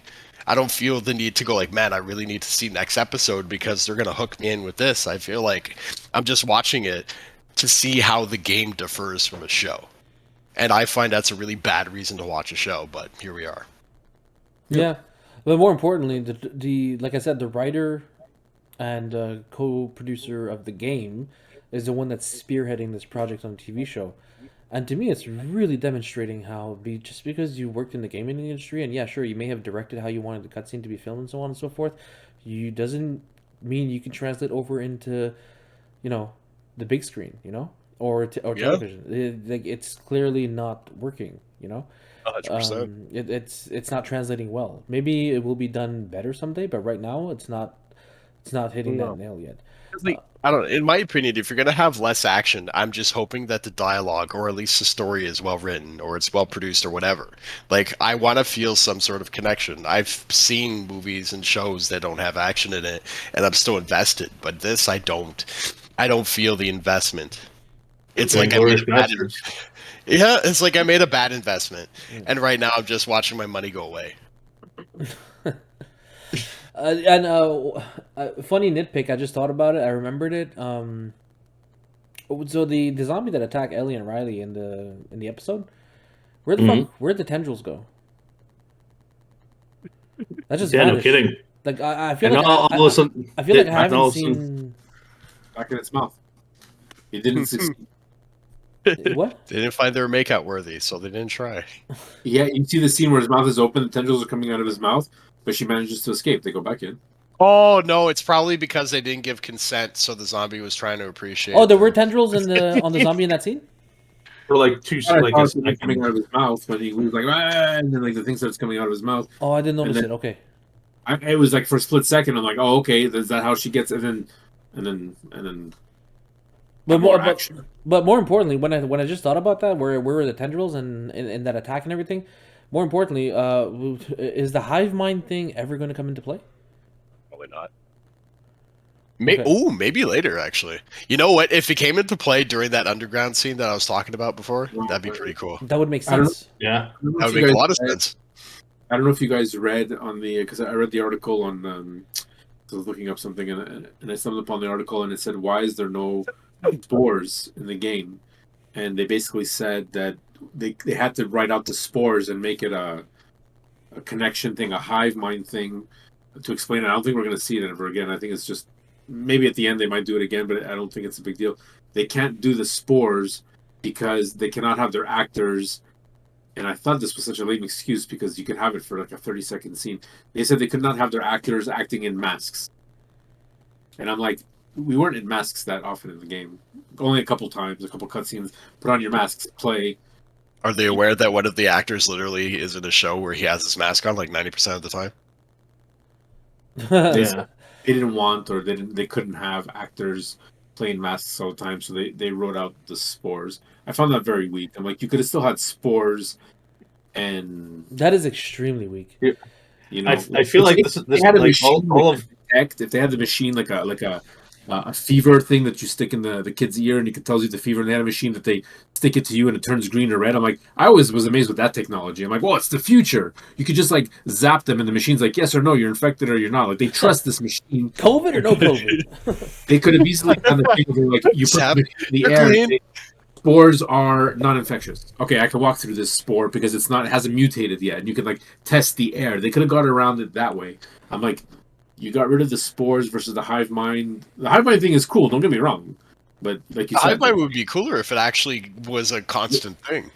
I don't feel the need to go like, man, I really need to see next episode because they're gonna hook me in with this. I feel like I'm just watching it to see how the game differs from a show, and I find that's a really bad reason to watch a show. But here we are. Yeah, but more importantly, the like I said, the writer and co-producer of the game is the one that's spearheading this project on the TV show. And to me, it's really demonstrating how just because you worked in the gaming industry, and yeah, sure, you may have directed how you wanted the cutscene to be filmed and so on and so forth, you doesn't mean you can translate over into, the big screen, or television. It's clearly not working, 100%. It's not translating well. Maybe it will be done better someday, but right now it's not hitting that nail yet. I don't. In my opinion, if you're gonna have less action, I'm just hoping that the dialogue, or at least the story, is well written, or it's well produced, or whatever. Like, I want to feel some sort of connection. I've seen movies and shows that don't have action in it, and I'm still invested. But this, I don't. I don't feel the investment. It's like it's like I made a bad investment, and right now I'm just watching my money go away. Funny nitpick. I just thought about it. I remembered it. So the zombie that attacked Ellie and Riley in the episode, where'd the tendrils go? That just vanished. No kidding. Like I feel like I feel like I haven't seen back in its mouth. It didn't succeed. What? They didn't find their makeout worthy, so they didn't try. Yeah, you see the scene where his mouth is open, the tendrils are coming out of his mouth, but she manages to escape. They go back in. Oh no, it's probably because they didn't give consent, so the zombie was trying to appreciate. Oh, there were tendrils on the zombie in that scene. For like two, like coming out of his mouth when he was like, ah, and then like the thing starts coming out of his mouth. Oh, I didn't notice it. Okay. It was like for a split second. I'm like, oh, okay, is that how she gets? And then. But more importantly, when I just thought about that, where were the tendrils and that attack and everything, more importantly, is the hive mind thing ever going to come into play? Probably not. Maybe later, actually. You know what? If it came into play during that underground scene that I was talking about before, that'd be pretty cool. That would make sense. Yeah. That would make a lot of sense. I don't know if you guys read on the... Because I read the article on... I was looking up something, and I stumbled upon the article, and it said, why is there no spores in the game? And they basically said that they had to write out the spores and make it a connection thing, a hive mind thing, to explain it. I don't think we're going to see it ever again. I think it's just... Maybe at the end they might do it again, but I don't think it's a big deal. They can't do the spores because they cannot have their actors. And I thought this was such a lame excuse because you could have it for like a 30-second scene. They said they could not have their actors acting in masks. And I'm like, we weren't in masks that often in the game. Only a couple times, a couple cutscenes. Put on your masks, play. Are they aware that one of the actors literally is in a show where he has his mask on like 90% of the time? Yeah. They didn't want, or they couldn't have actors playing masks all the time, so they wrote out the spores. I found that very weak. I'm like, you could have still had spores, and that is extremely weak. You know, I feel like this had a like machine all of detect, if they had the machine like a fever thing that you stick in the kid's ear and it tells you the fever, and they had a machine that they stick it to you and it turns green or red. I'm like, I always was amazed with that technology. I'm like, well, it's the future. You could just like zap them and the machine's like, yes or no, you're infected or you're not. Like, they trust this machine. COVID or no COVID? They could have easily done the thing where like you put the machine in the air and say, spores are non-infectious. Okay, I can walk through this spore because it hasn't mutated yet, and you can like test the air. They could have got around it that way. I'm like, you got rid of the spores versus the hive mind. The hive mind thing is cool. Don't get me wrong, but like you said, hive mind would be cooler if it actually was a constant thing.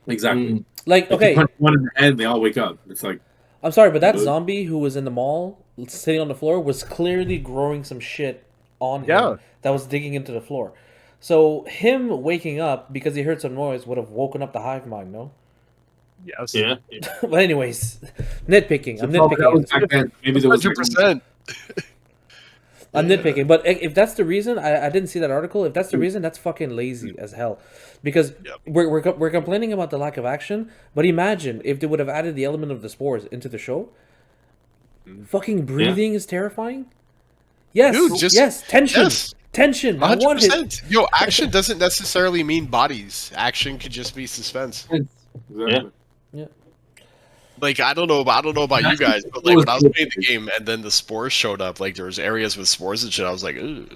Exactly. Like, okay, punch one in the head, they all wake up. It's like, I'm sorry, but that zombie who was in the mall sitting on the floor was clearly growing some shit on him that was digging into the floor. So him waking up because he heard some noise would have woken up the hive mind, no? Yes. Yeah. But anyways, nitpicking. I'm nitpicking. Maybe there was 100%. I'm nitpicking, but if that's the reason, I didn't see that article. If that's the reason, that's fucking lazy as hell. Because we're complaining about the lack of action, but imagine if they would have added the element of the spores into the show. Fucking breathing is terrifying. Yes, dude, yes, tension. Yes. Tension. 100%. Yo, action doesn't necessarily mean bodies. Action could just be suspense. Exactly. Yeah. Like I don't know about you guys, but like when I was playing the game and then the spores showed up, like there was areas with spores and shit. I was like,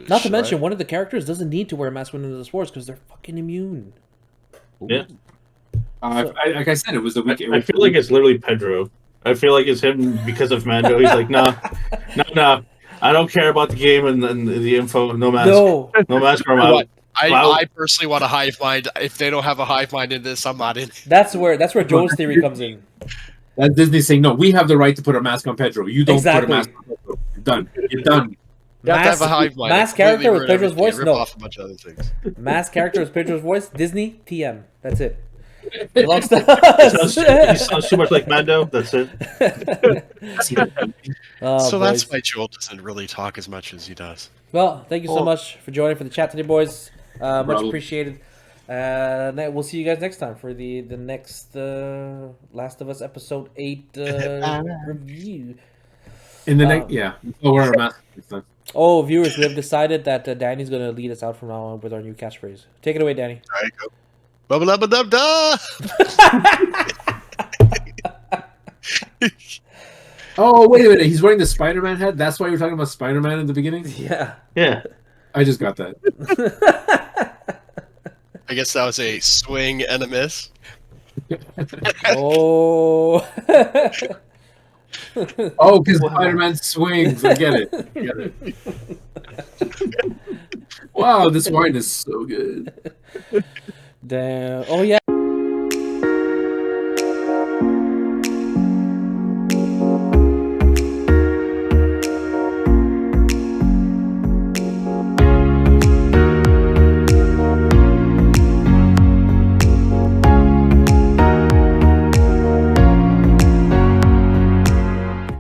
not to mention one of the characters doesn't need to wear a mask when there's the spores because they're fucking immune. Yeah. Like I said, it was the week. I feel like it's literally Pedro. I feel like it's him because of Mando. He's like, no. I don't care about the game and the info. No mask. No mask or I'm out. I personally want a hive mind. If they don't have a hive mind in this, I'm not in. That's where Joel's theory comes in. That Disney's saying, no, we have the right to put a mask on Pedro. You don't put a mask on Pedro. You're done. You're done. You have to have a hive mind. Mask character with Pedro's voice? No. Off a bunch of other things. Mask character with Pedro's voice? Disney? TM. That's it. Belongs to us. He sounds too much like Mando. That's it. So that's why Joel doesn't really talk as much as he does. Well, thank you so much for joining for the chat today, boys. Much appreciated. We'll see you guys next time for the next Last of Us episode 8 review. In the next, yeah. Oh, we're a mask next time. Oh, viewers, we have decided that Danny's going to lead us out from now on with our new catchphrase. Take it away, Danny. All right, go. Bubba-lubba-dub-da! Oh, wait a minute. He's wearing the Spider-Man hat? That's why you were talking about Spider-Man in the beginning? Yeah. Yeah. I just got that. I guess that was a swing and a miss. Oh. Oh, because Spider-Man swings. I get it. Wow, this wine is so good. Damn. Oh, yeah.